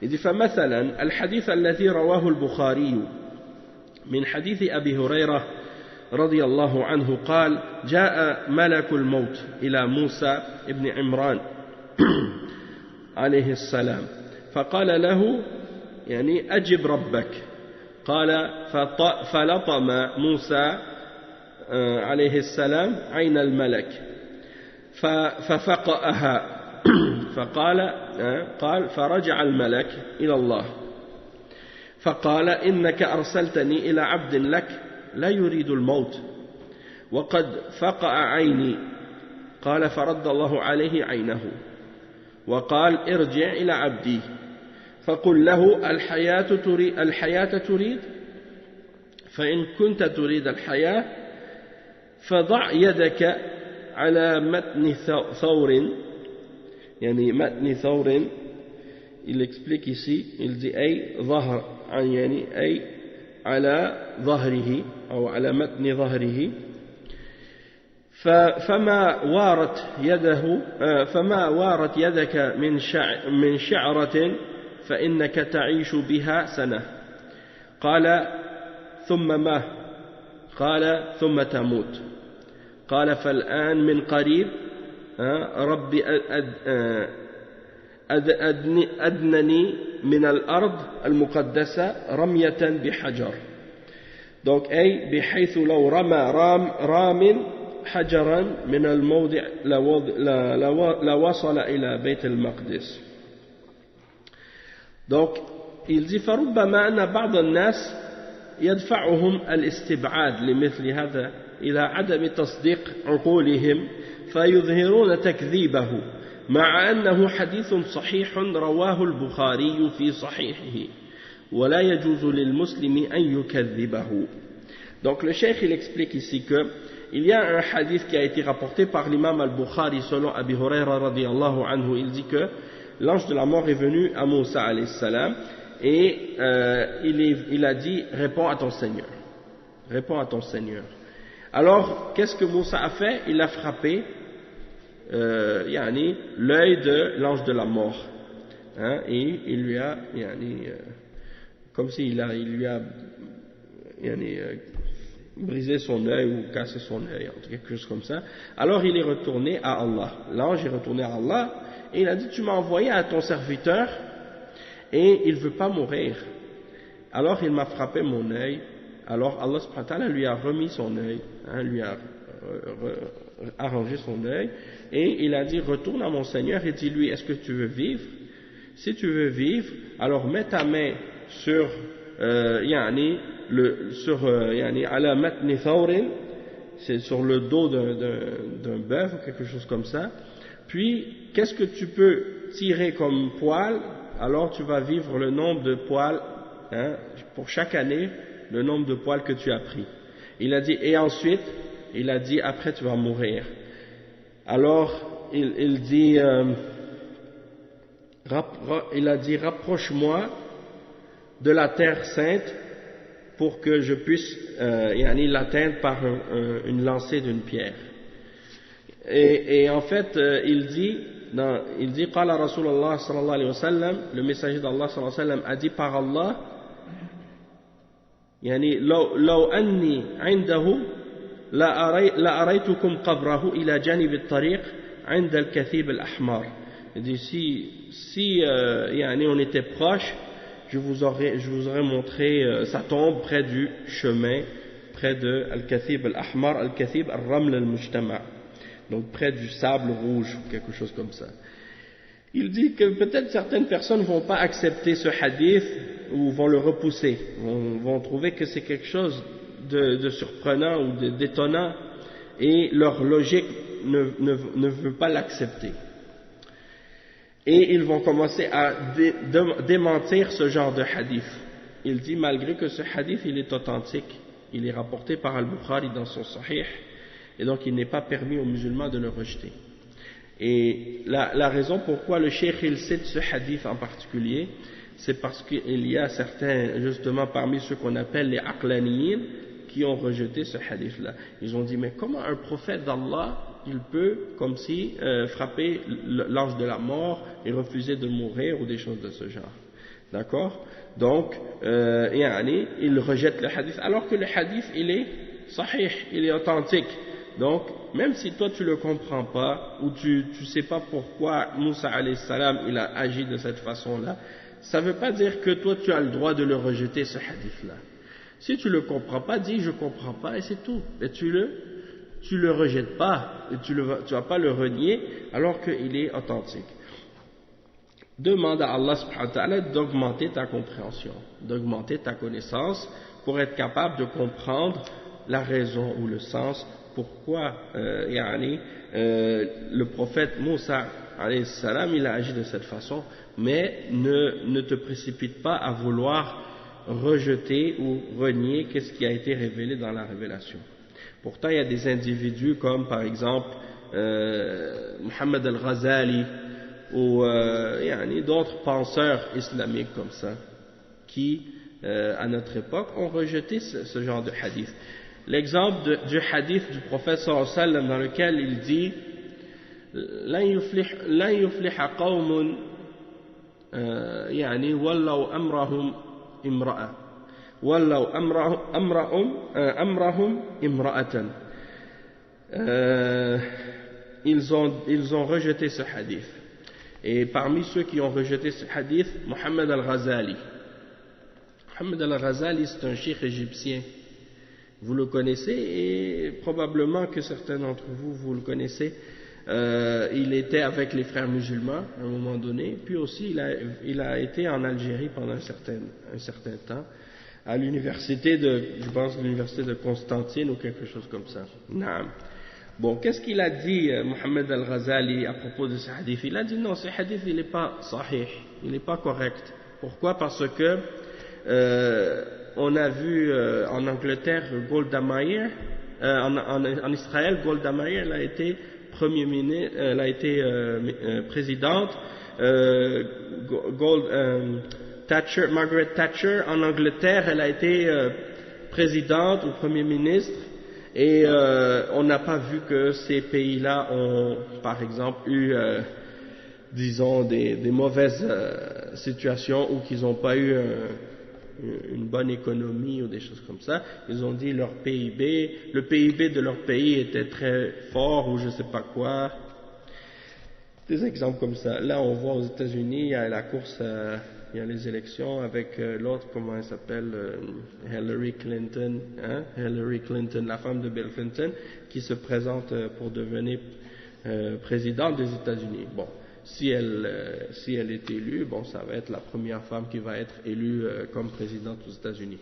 Il dit فمثلا الحديث الذي رواه البخاري من حديث أبي هريرة رضي الله عنه قال جاء ملك الموت إلى موسى ابن عمران عليه السلام فقال له يعني أجب ربك قال فلطم موسى عليه السلام عين الملك ففقأها قال فرجع الملك إلى الله فقال إنك أرسلتني إلى عبد لك لا يريد الموت وقد فقأ عيني قال فرد الله عليه عينه وقال ارجع إلى عبدي فقل له الحياة تريد فإن كنت تريد الحياة فضع يدك على متن ثور يعني متن ثور il explique ici il dit أي ظهر يعني أي على ظهره أو على متن ظهره فما وارت يدك من شعرة فإنك تعيش بها سنة قال ثم ما قال ثم تموت قال فالآن من قريب ربي أدنني من الأرض المقدسة رمية بحجر donc أي بحيث لو رمى رام حجرا من الموضع لوصل إلى بيت المقدس donc il dit فربما أن بعض الناس يدفعهم الاستبعاد لمثل هذا إلى عدم تصديق عقولهم فيظهرون تكذيبه مع أنه حديث صحيح رواه البخاري في صحيحه ولا يجوز للمسلم أن يكذبه. Donc le cheikh il explique ici que il y a un hadith qui a été rapporté par l'imam al-Bukhari selon Abi Huraira radiyallahu anhu. Il dit que l'ange de la mort est venu à Moussa alayhi salam et il a dit réponds à ton Seigneur. Réponds à ton Seigneur. Alors qu'est-ce que Moussa a fait? Il a frappé l'œil de l'ange de la mort et il lui a comme s'il lui a brisé son œil ou cassé son œil, quelque chose comme ça. Alors il est retourné à Allah, l'ange est retourné à Allah et il a dit tu m'as envoyé à ton serviteur et il ne veut pas mourir, alors il m'a frappé mon œil. Alors Allah subhanahu wa ta'ala lui a remis son œil, lui a arrangé son œil et il a dit retourne à mon Seigneur et dis-lui est-ce que tu veux vivre? Si tu veux vivre, alors mets ta main sur ala matni thawrin, c'est sur le dos d'un bœuf ou quelque chose comme ça. Puis qu'est-ce que tu peux tirer comme poil? Alors tu vas vivre le nombre de poils pour chaque année, le nombre de poils que tu as pris. Il a dit et ensuite il a dit après tu vas mourir. Alors il dit rapproche-moi de la terre sainte pour que je puisse l'atteindre par une lancée d'une pierre. Et en fait il dit qala Rasulullah sallallahu alayhi wa sallam, le messager d'Allah sallallahu alayhi wa sallam a dit par Allah لو أني عنده لأريتكم قبره إلى جانب الطريق عند الكثيب الأحمر. Il dit si on était proche, je vous aurais montré sa tombe près du chemin, près de Al-Kathib Al-Ahmar, Al-Kathib Al-Raml Al-Mujtama, donc près du sable rouge, quelque chose comme ça. Il dit que peut-être certaines personnes ne vont pas accepter ce hadith ou vont le repousser, vont trouver que c'est quelque chose de surprenant ou d'étonnant et leur logique ne veut pas l'accepter. Et ils vont commencer à démentir ce genre de hadith. Il dit malgré que ce hadith il est authentique, il est rapporté par Al-Bukhari dans son Sahih et donc il n'est pas permis aux musulmans de le rejeter. Et la raison pourquoi le cheikh il cite ce hadith en particulier, c'est parce qu'il y a certains, justement parmi ceux qu'on appelle les aqlaniyin, qui ont rejeté ce hadith-là. Ils ont dit, mais comment un prophète d'Allah, il peut, comme si, frapper l'ange de la mort et refuser de mourir ou des choses de ce genre. D'accord? Donc, il rejette le hadith, alors que le hadith, il est sahih, il est authentique. Donc, même si toi tu le comprends pas, ou tu sais pas pourquoi Moussa alayhi salam il a agi de cette façon-là, ça veut pas dire que toi tu as le droit de le rejeter, ce hadith-là. Si tu le comprends pas, dis je comprends pas et c'est tout. Et tu le rejettes pas, et tu vas pas le renier alors qu'il est authentique. Demande à Allah subhanahu wa ta'ala d'augmenter ta compréhension, d'augmenter ta connaissance pour être capable de comprendre la raison ou le sens pourquoi le prophète Moussa alayhi salam il a agi de cette façon, mais ne te précipite pas à vouloir rejeter ou renier qu'est-ce qui a été révélé dans la révélation. Pourtant il y a des individus comme par exemple Muhammad al-Ghazali ou d'autres penseurs islamiques comme ça qui à notre époque ont rejeté ce genre de hadith. L'exemple du hadith du prophète sallallahu alayhi wa sallam dans lequel il dit لن يفلح قوم ولوا أمرهم امرأة ولوا أمرهم امرأة. Ils ont rejeté ce hadith. Et parmi ceux qui ont rejeté ce hadith, Muhammad al-Ghazali. Muhammad al-Ghazali, c'est un cheikh égyptien. Vous le connaissez et probablement que certains d'entre vous le connaissez. Il était avec les frères musulmans à un moment donné, puis aussi il a été en Algérie pendant un certain temps, à l'université l'université de Constantine ou quelque chose comme ça. Naam. Bon, qu'est-ce qu'il a dit Muhammad al-Ghazali à propos de ce hadith? Il a dit non, ce hadith il n'est pas sahih, il n'est pas correct. Pourquoi? Parce que on a vu en Angleterre Golda Meir, en Israël Golda Meir elle a été premier ministre, elle a été présidente, Margaret Thatcher en Angleterre elle a été présidente ou premier ministre, et on n'a pas vu que ces pays-là ont par exemple eu disons des mauvaises situations ou qu'ils n'ont pas eu une bonne économie ou des choses comme ça. Ils ont dit le PIB de leur pays était très fort ou je sais pas quoi. Des exemples comme ça. Là, on voit aux États-Unis, il y a la course, il y a les élections avec l'autre, comment elle s'appelle, Hillary Clinton, la femme de Bill Clinton, qui se présente pour devenir présidente des États-Unis. Bon. Si elle est élue, bon, ça va être la première femme qui va être élue comme présidente aux États-Unis.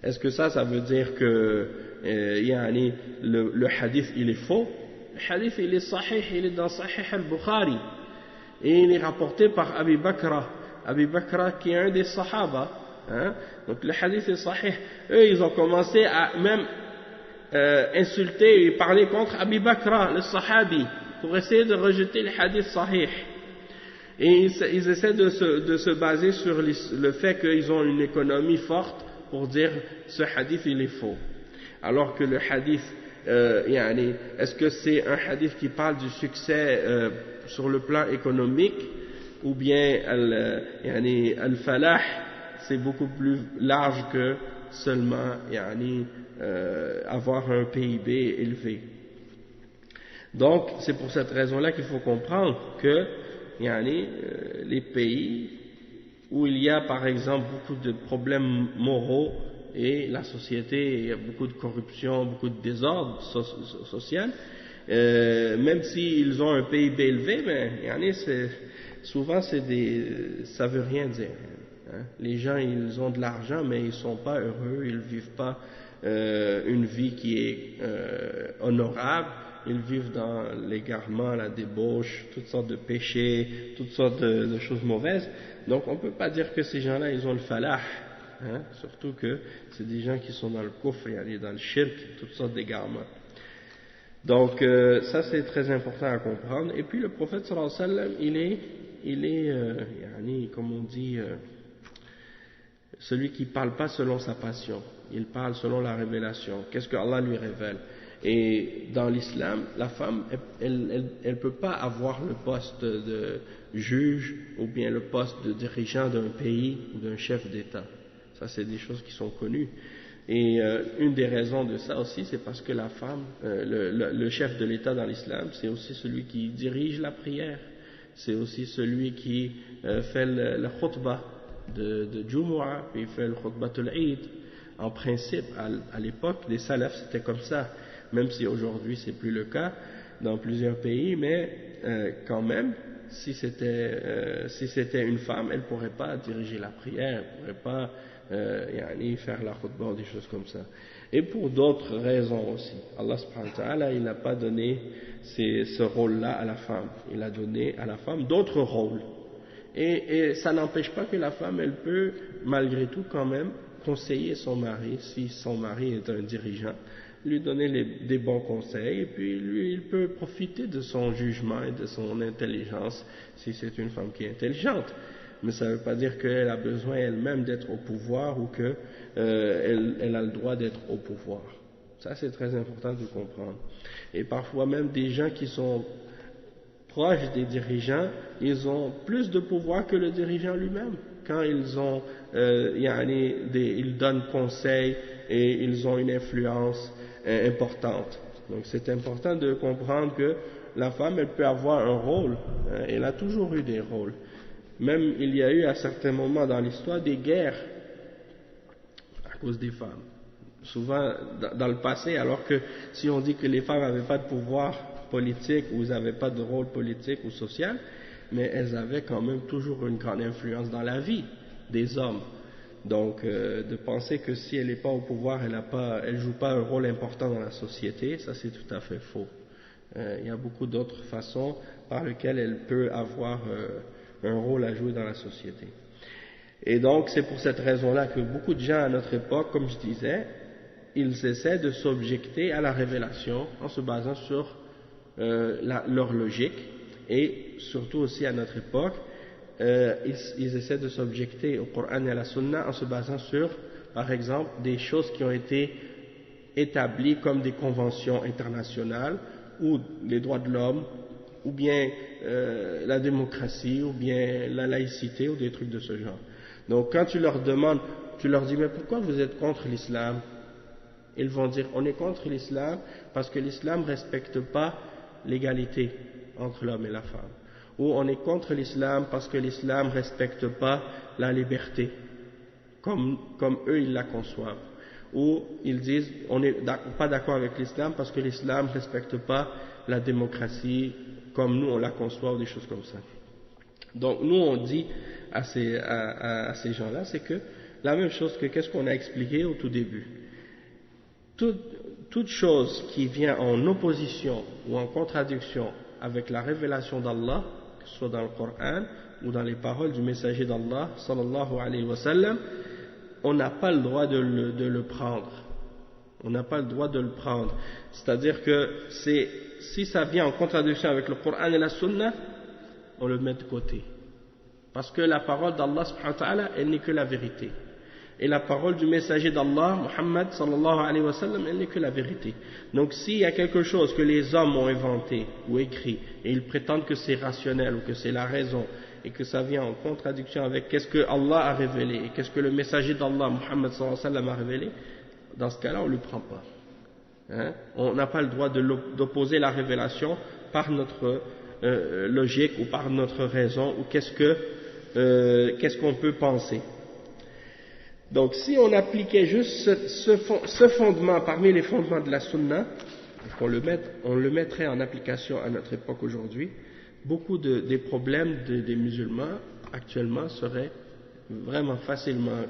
Est-ce que ça veut dire que le hadith il est faux? Le hadith il est sahih, il est dans Sahih al-Bukhari et il est rapporté par Abi Bakra qui est un des Sahaba. Donc le hadith est sahih. Eux ils ont commencé à même insulter et parler contre Abi Bakra, le Sahabi, pour essayer de rejeter les hadiths sahih. Et ils essaient de se baser sur le fait qu'ils ont une économie forte pour dire ce hadith il est faux. Alors que le hadith, est-ce que c'est un hadith qui parle du succès sur le plan économique, ou bien al-falah, c'est beaucoup plus large que seulement avoir un PIB élevé. Donc, c'est pour cette raison-là qu'il faut comprendre que les pays où il y a par exemple beaucoup de problèmes moraux et la société, il y a beaucoup de corruption, beaucoup de désordre social, même s'ils ont un PIB élevé, mais souvent ça veut rien dire. Les gens ils ont de l'argent mais ils ne sont pas heureux, ils ne vivent pas une vie qui est honorable. Ils vivent dans l'égarement, la débauche, toutes sortes de péchés, toutes sortes de choses mauvaises. Donc on ne peut pas dire que ces gens-là, ils ont le falah. Surtout que c'est des gens qui sont dans le kufr, dans le shirk, toutes sortes d'égarements. Donc ça c'est très important à comprendre. Et puis le prophète sallallahu alayhi wa sallam, il est comme on dit, celui qui ne parle pas selon sa passion. Il parle selon la révélation. Qu'est-ce que Allah lui révèle? Et dans l'islam, la femme, elle ne peut pas avoir le poste de juge ou bien le poste de dirigeant d'un pays ou d'un chef d'État. Ça, c'est des choses qui sont connues. Et une des raisons de ça aussi, c'est parce que la femme, le chef de l'État dans l'islam, c'est aussi celui qui dirige la prière, c'est aussi celui qui fait le khutbah de Jumu'ah, puis il fait le khutbah Eid. En principe, à l'époque des salafs, c'était comme ça, même si aujourd'hui c'est plus le cas dans plusieurs pays, mais quand même, si c'était une femme, elle ne pourrait pas diriger la prière, elle ne pourrait pas faire la khutbah ou des choses comme ça. Et pour d'autres raisons aussi. Allah subhanahu wa ta'ala, il n'a pas donné ce rôle-là à la femme. Il a donné à la femme d'autres rôles. Et ça n'empêche pas que la femme, elle peut, malgré tout, quand même, conseiller son mari, si son mari est un dirigeant, lui donner des bons conseils, et puis lui, il peut profiter de son jugement et de son intelligence, si c'est une femme qui est intelligente. Mais ça ne veut pas dire qu'elle a besoin elle-même d'être au pouvoir ou qu'elle a le droit d'être au pouvoir. Ça, c'est très important de comprendre. Et parfois même des gens qui sont proches des dirigeants, ils ont plus de pouvoir que le dirigeant lui-même. Quand ils ont, ils donnent conseil et ils ont une influence importante. Donc c'est important de comprendre que la femme, elle peut avoir un rôle. Elle a toujours eu des rôles. Même il y a eu à certains moments dans l'histoire des guerres à cause des femmes. Souvent dans le passé, alors que si on dit que les femmes n'avaient pas de pouvoir politique ou n'avaient pas de rôle politique ou social, mais elles avaient quand même toujours une grande influence dans la vie des hommes. Donc de penser que si elle n'est pas au pouvoir, elle ne joue pas un rôle important dans la société, ça c'est tout à fait faux. Il y a beaucoup d'autres façons par lesquelles elle peut avoir un rôle à jouer dans la société. Et donc c'est pour cette raison-là que beaucoup de gens à notre époque, comme je disais, ils essaient de s'objecter à la révélation en se basant sur leur logique, et surtout aussi à notre époque, ils essaient de s'objecter au Coran et à la Sunna en se basant sur, par exemple, des choses qui ont été établies comme des conventions internationales, ou les droits de l'homme, ou bien la démocratie, ou bien la laïcité, ou des trucs de ce genre. Donc quand tu leur demandes, tu leur dis, mais pourquoi vous êtes contre l'islam? Ils vont dire, on est contre l'islam parce que l'islam ne respecte pas l'égalité entre l'homme et la femme. Ou on est contre l'islam parce que l'islam ne respecte pas la liberté, comme eux ils la conçoivent. Ou ils disent, on n'est pas d'accord avec l'islam parce que l'islam ne respecte pas la démocratie comme nous on la conçoit, ou des choses comme ça. Donc nous on dit à ces gens-là, c'est que la même chose que qu'est-ce qu'on a expliqué au tout début. Toute chose qui vient en opposition ou en contradiction avec la révélation d'Allah, que ce soit dans le Coran ou dans les paroles du messager d'Allah, sallallahu alayhi wa sallam, on n'a pas le droit de le prendre. On n'a pas le droit de le prendre. C'est-à-dire que si ça vient en contradiction avec le Coran et la Sunna, on le met de côté. Parce que la parole d'Allah, subhanahu wa ta'ala, elle n'est que la vérité. Et la parole du messager d'Allah, Muhammad sallallahu alayhi wa sallam, elle n'est que la vérité. Donc s'il y a quelque chose que les hommes ont inventé ou écrit, et ils prétendent que c'est rationnel ou que c'est la raison, et que ça vient en contradiction avec qu'est-ce que Allah a révélé, et qu'est-ce que le messager d'Allah, Muhammad sallallahu alayhi wa sallam, a révélé, dans ce cas-là, on ne le prend pas. Hein? On n'a pas le droit d'opposer la révélation par notre logique ou par notre raison, ou qu'est-ce qu'on peut penser. Donc si on appliquait juste ce fondement parmi les fondements de la sunna, on le mettrait en application à notre époque aujourd'hui, beaucoup des problèmes des musulmans actuellement seraient vraiment facilement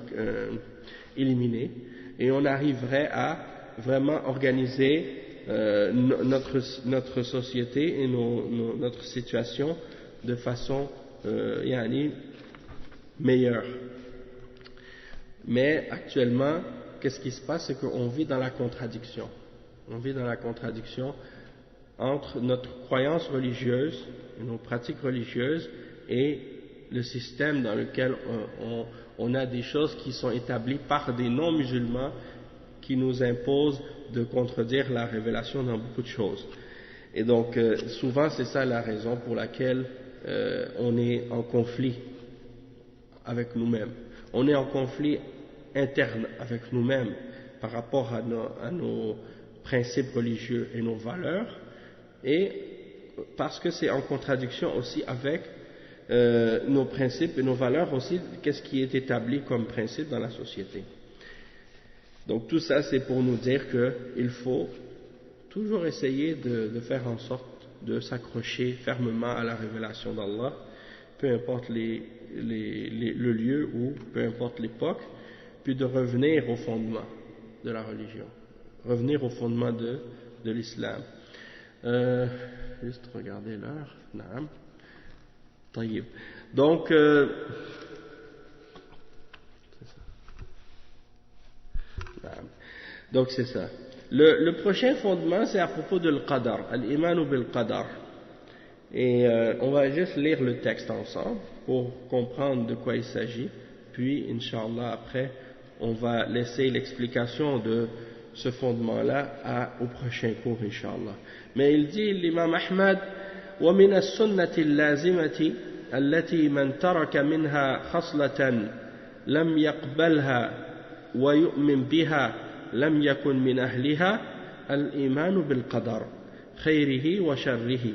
éliminés, et on arriverait à vraiment organiser notre société et notre situation de façon meilleure. Mais actuellement, qu'est-ce qui se passe? C'est qu'on vit dans la contradiction. On vit dans la contradiction entre notre croyance religieuse, nos pratiques religieuses, et le système dans lequel on a des choses qui sont établies par des non-musulmans qui nous imposent de contredire la révélation dans beaucoup de choses. Et donc, souvent, c'est ça la raison pour laquelle on est en conflit avec nous-mêmes. On est en conflit interne avec nous-mêmes, par rapport à nos principes religieux et nos valeurs, et parce que c'est en contradiction aussi avec nos principes et nos valeurs aussi, qu'est-ce qui est établi comme principe dans la société. Donc tout ça c'est pour nous dire qu'il faut toujours essayer de faire en sorte de s'accrocher fermement à la révélation d'Allah, peu importe le lieu ou peu importe l'époque, puis de revenir au fondement de la religion, revenir au fondement de l'islam. Juste regarder l'heure. Naam. Taïb. Donc, c'est ça. Naam. Donc c'est ça. Le prochain fondement, c'est à propos de l'qadar, al-imanu bil-qadar. Et on va juste lire le texte ensemble pour comprendre de quoi il s'agit. Puis, Inch'Allah, après, on va laisser l'explication de ce fondement-là au prochain cours, Inch'Allah. Mais il dit, l'imam Ahmad, وَمِنَ السُنَّةِ اللَّازِمَةِ التي من ترك منها خصلة لم يقبلها ويؤمن بها لم يكن من أهلها الإيمان بالقدر خيره وشره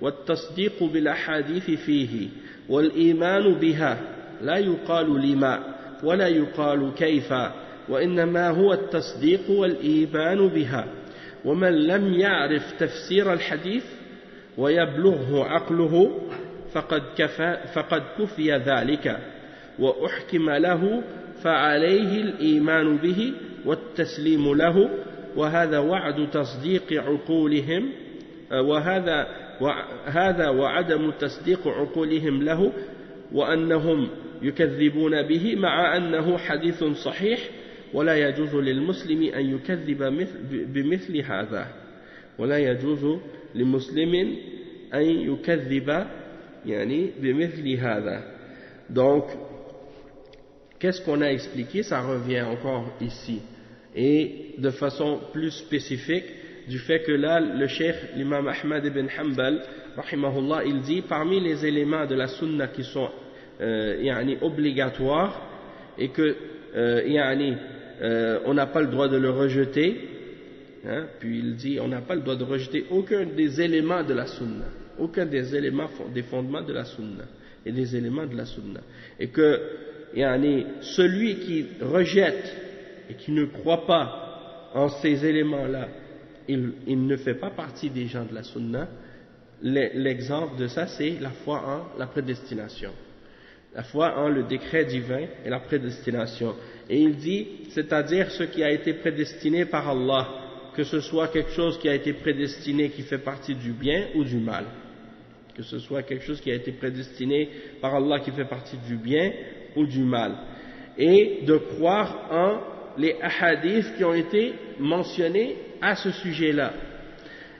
والتصديق بالأحاديث فيه والإيمان بها لا يقال لما ولا يقال كيف وإنما هو التصديق والإيمان بها ومن لم يعرف تفسير الحديث ويبلغه عقله فقد كفي ذلك وأحكم له فعليه الإيمان به والتسليم له وهذا وعد تصديق عقولهم وهذا وعدم تصديق عقولهم له وأنهم يكذبون به مع أنه حديث صحيح ولا يجوز للمسلم أن يكذب بمثل هذا ولا يجوز لمسلم أن يكذب يعني بمثل هذا. Donc qu'est-ce qu'on a expliqué, ça revient encore ici et de façon plus spécifique du fait que là le cheikh l'imam Ahmad ibn Hanbal rahimahullah, il dit parmi les éléments de la sunna qui sont obligatoires et que on n'a pas le droit de le rejeter, hein, puis il dit on n'a pas le droit de rejeter aucun des éléments de la sunna, aucun des éléments des fondements de la sunna et des éléments de la sunna, et que celui qui rejette et qui ne croit pas en ces éléments-là, il ne fait pas partie des gens de la sunna. L'exemple de ça, c'est la foi en la prédestination, la foi en le décret divin et la prédestination. Et il dit, c'est-à-dire ce qui a été prédestiné par Allah, que ce soit quelque chose qui a été prédestiné qui fait partie du bien ou du mal, que ce soit quelque chose qui a été prédestiné par Allah qui fait partie du bien ou du mal, et de croire en les hadiths qui ont été mentionnés à ce sujet-là,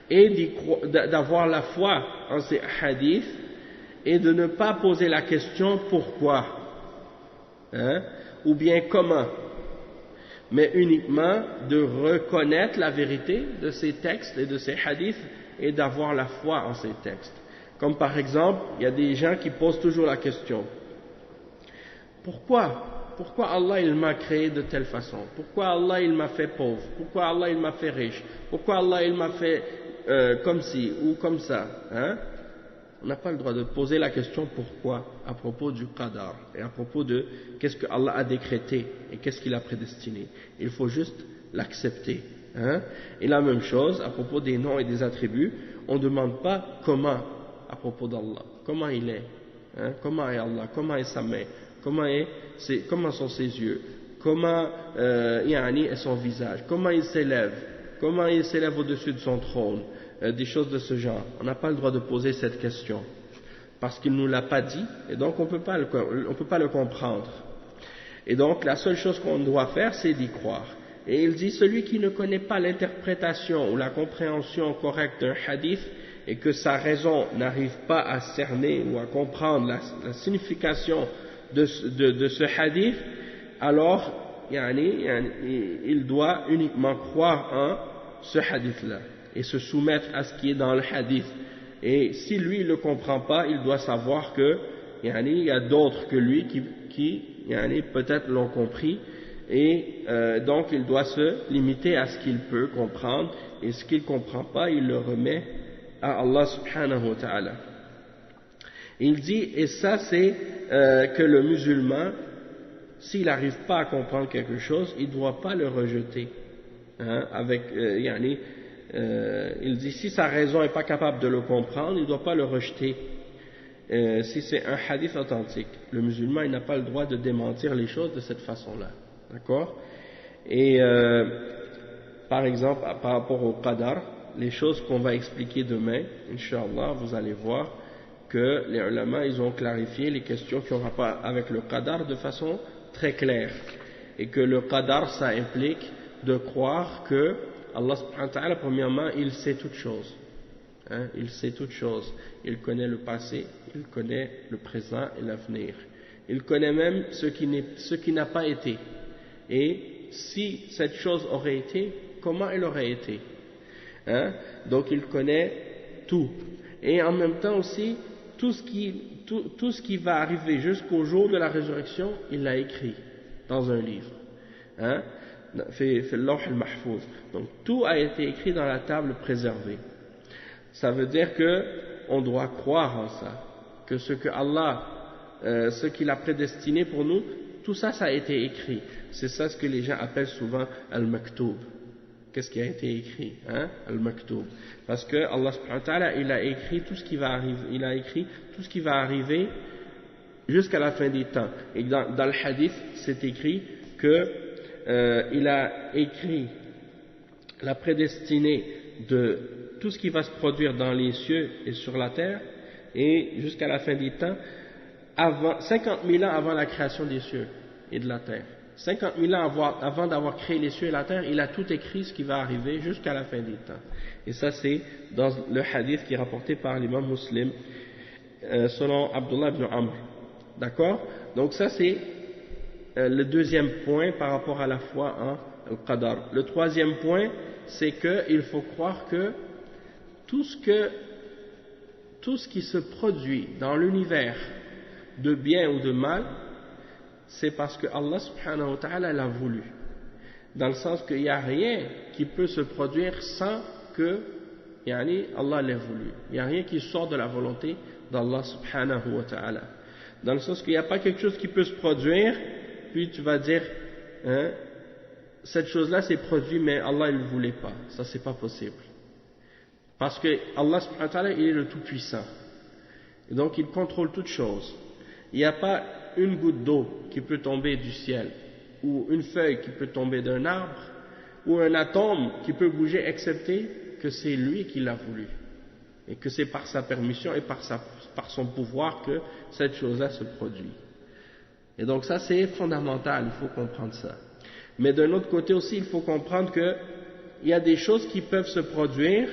et d'avoir la foi en ces hadiths, et de ne pas poser la question pourquoi, hein, ou bien comment, mais uniquement de reconnaître la vérité de ces textes et de ces hadiths, et d'avoir la foi en ces textes. Comme par exemple, il y a des gens qui posent toujours la question, pourquoi Allah il m'a créé de telle façon? Pourquoi Allah il m'a fait pauvre? Pourquoi Allah il m'a fait riche? Pourquoi Allah il m'a fait comme ci ou comme ça, hein? On n'a pas le droit de poser la question pourquoi à propos du qadar et à propos de qu'est-ce que Allah a décrété et qu'est-ce qu'il a prédestiné. Il faut juste l'accepter, hein? Et la même chose à propos des noms et des attributs, on ne demande pas comment à propos d'Allah, comment il est, hein? Comment est Allah, comment est sa main, comment sont ses yeux, comment est son visage, comment il s'élève au-dessus de son trône, des choses de ce genre. On n'a pas le droit de poser cette question parce qu'il ne nous l'a pas dit, et donc on ne peut pas le comprendre. Et donc la seule chose qu'on doit faire, c'est d'y croire. Et il dit, celui qui ne connaît pas l'interprétation ou la compréhension correcte d'un hadith et que sa raison n'arrive pas à cerner ou à comprendre la signification de ce hadith, alors il doit uniquement croire en ce hadith-là et se soumettre à ce qui est dans le hadith. Et si lui ne le comprend pas, il doit savoir que il y a d'autres que lui qui peut-être l'ont compris Et donc il doit se limiter à ce qu'il peut comprendre, et ce qu'il ne comprend pas, il le remet à Allah subhanahu wa ta'ala. Il dit, et ça c'est que le musulman, s'il n'arrive pas à comprendre quelque chose, il ne doit pas le rejeter. Hein, il dit, si sa raison n'est pas capable de le comprendre, il ne doit pas le rejeter. Si c'est un hadith authentique, le musulman il n'a pas le droit de démentir les choses de cette façon-là. D'accord? Et par exemple, par rapport au qadar, les choses qu'on va expliquer demain, Inch'Allah, vous allez voir que les ulama, ils ont clarifié les questions qui ont rapport avec le qadar de façon très claire. Et que le qadar, ça implique de croire que Allah subhanahu wa ta'ala, premièrement, il sait toutes choses. Hein, il sait toutes choses. Il connaît le passé, il connaît le présent et l'avenir. Il connaît même ce qui n'a pas été. Et si cette chose aurait été, comment elle aurait été. Hein? Donc il connaît tout. Et en même temps aussi, tout ce qui va arriver jusqu'au jour de la résurrection, il l'a écrit dans un livre. Hein? Fait al-lawh al-mahfouz. Donc tout a été écrit dans la table préservée. Ça veut dire qu'on doit croire en ça, que ce que Allah, ce qu'il a prédestiné pour nous, tout ça, ça a été écrit. C'est ça ce que les gens appellent souvent al-maktoub. Qu'est-ce qui a été écrit, hein? Al-maktoub. Parce que Allah subhanahu wa ta'ala, il a écrit tout ce qui va arriver, il a écrit tout ce qui va arriver jusqu'à la fin des temps. Et dans le hadith, c'est écrit que il a écrit la prédestinée de tout ce qui va se produire dans les cieux et sur la terre, et jusqu'à la fin des temps, 50 000 ans avant la création des cieux et de la terre. 50 000 ans avant d'avoir créé les cieux et la terre, il a tout écrit ce qui va arriver jusqu'à la fin des temps. Et ça, c'est dans le hadith qui est rapporté par l'imam Muslim, selon Abdullah ibn Amr. D'accord? Donc ça, c'est le deuxième point par rapport à la foi en Al-Qadar. Le troisième point, c'est qu'il faut croire que tout ce qui se produit dans l'univers, de bien ou de mal, c'est parce que Allah subhanahu wa ta'ala l'a voulu. Dans le sens qu'il n'y a rien qui peut se produire sans que Allah l'ait voulu. Il n'y a rien qui sort de la volonté d'Allah subhanahu wa ta'ala. Dans le sens qu'il n'y a pas quelque chose qui peut se produire, puis tu vas dire, hein, cette chose-là s'est produite, mais Allah ne le voulait pas. Ça, c'est pas possible. Parce que Allah subhanahu wa ta'ala, il est le tout-puissant. Et donc, il contrôle toutes choses. Il n'y a pas une goutte d'eau qui peut tomber du ciel, ou une feuille qui peut tomber d'un arbre, ou un atome qui peut bouger, excepté que c'est lui qui l'a voulu. Et que c'est par sa permission et par son pouvoir que cette chose-là se produit. Et donc ça, c'est fondamental, il faut comprendre ça. Mais d'un autre côté aussi, il faut comprendre qu'il y a des choses qui peuvent se produire,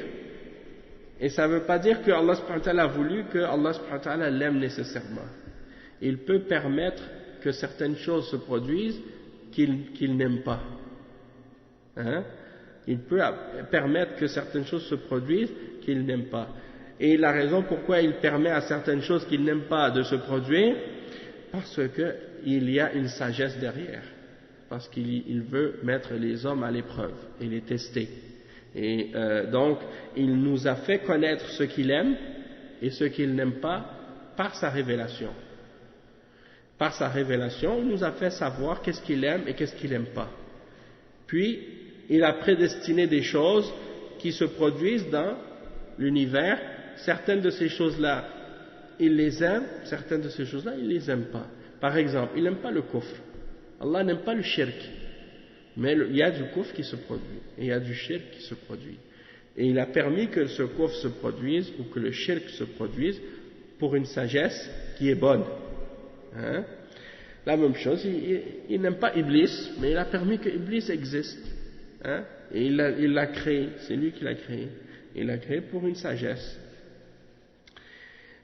et ça ne veut pas dire que Allah subhanahu wa ta'ala a voulu que Allah subhanahu wa ta'ala l'aime nécessairement. Il peut permettre que certaines choses se produisent qu'il n'aime pas. Hein? Il peut permettre que certaines choses se produisent qu'il n'aime pas. Et la raison pourquoi il permet à certaines choses qu'il n'aime pas de se produire, parce qu'il y a une sagesse derrière. Parce qu'il veut mettre les hommes à l'épreuve et les tester. Et donc, il nous a fait connaître ce qu'il aime et ce qu'il n'aime pas par sa révélation. Par sa révélation, il nous a fait savoir qu'est-ce qu'il aime et qu'est-ce qu'il n'aime pas. Puis, il a prédestiné des choses qui se produisent dans l'univers. Certaines de ces choses-là, il les aime, certaines de ces choses-là, il les aime pas. Par exemple, il n'aime pas le kufr. Allah n'aime pas le shirk. Mais il y a du kufr qui se produit, et il y a du shirk qui se produit. Et il a permis que ce kufr se produise, ou que le shirk se produise, pour une sagesse qui est bonne. Hein? La même chose, il n'aime pas Iblis, mais il a permis que Iblis existe. Hein? Et il l'a créé, c'est lui qui l'a créé. Il l'a créé pour une sagesse.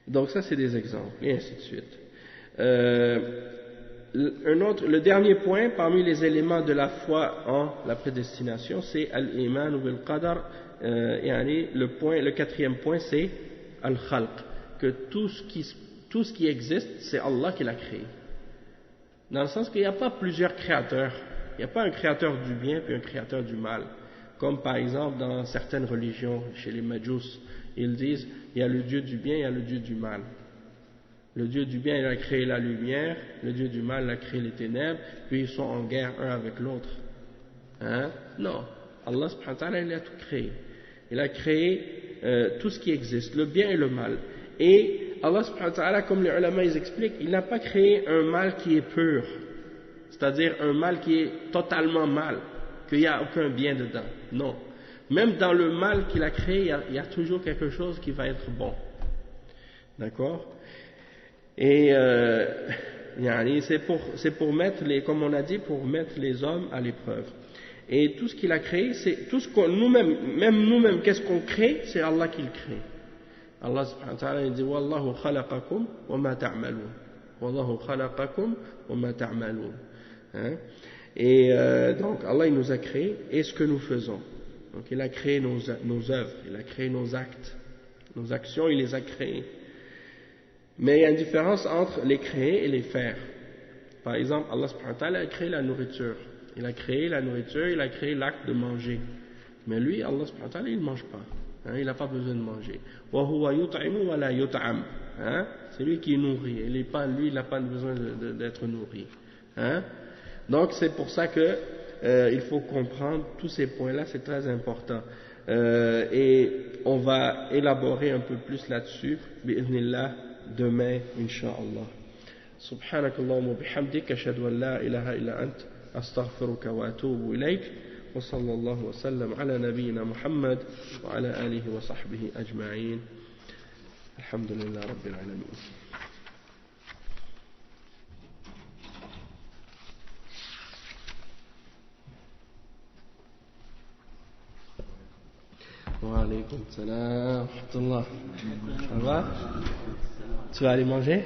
Donc ça, c'est des exemples, et ainsi de suite. Le dernier point parmi les éléments de la foi en la prédestination, c'est al-iman ou al-qadar. Le quatrième point, c'est al-khalq, que tout ce qui existe, c'est Allah qui l'a créé. Dans le sens qu'il n'y a pas plusieurs créateurs. Il n'y a pas un créateur du bien puis un créateur du mal. Comme par exemple dans certaines religions, chez les Majus, ils disent il y a le Dieu du bien, il y a le Dieu du mal. Le Dieu du bien, il a créé la lumière, le Dieu du mal, il a créé les ténèbres, puis ils sont en guerre un avec l'autre. Hein? Non. Allah subhanahu wa ta'ala, il a tout créé. Il a créé tout ce qui existe, le bien et le mal. Et Allah subhanahu wa ta'ala, comme les ulama ils expliquent, il n'a pas créé un mal qui est pur. C'est-à-dire un mal qui est totalement mal, qu'il n'y a aucun bien dedans. Non. Même dans le mal qu'il a créé, il y a toujours quelque chose qui va être bon. D'accord? Et c'est pour mettre comme on a dit, pour mettre les hommes à l'épreuve. Et tout ce qu'il a créé, c'est tout ce qu'on nous-mêmes, qu'est-ce qu'on crée, c'est Allah qui le crée. Allah subhanahu wa ta'ala dit Wallahu khalaqakum wa ma ta'malun. Wallahu khalaqakum wa ma ta'malun. Et donc Allah il nous a créé et ce que nous faisons. Donc il a créé nos œuvres, il a créé nos actes, nos actions, il les a créées. Mais il y a une différence entre les créer et les faire. Par exemple, Allah subhanahu wa ta'ala a créé la nourriture. Il a créé la nourriture, il a créé l'acte de manger. Mais lui, Allah subhanahu wa ta'ala, il ne mange pas. Il n'a pas besoin de manger. Wa huwa yut'imu wa la yut'am. C'est lui qui nourrit. Lui, il n'a pas besoin d'être nourri. Donc c'est pour ça que il faut comprendre tous ces points-là, c'est très important. Et on va élaborer un peu plus là-dessus, bi'idhnillah, demain, insha'Allah. Subhanakallahumma bihamdik, ashhadu an la ilaha illa ant, astaghfiruka wa atubu ilayk, wa sallallahu wa sallam ala nabiyyina Muhammad, wa ala alihi wa sahbihi ajma'in. Alhamdulillah rabbil alamin. Wa alaykum salam wa rahmatullah. Ça va? Tu vas aller manger?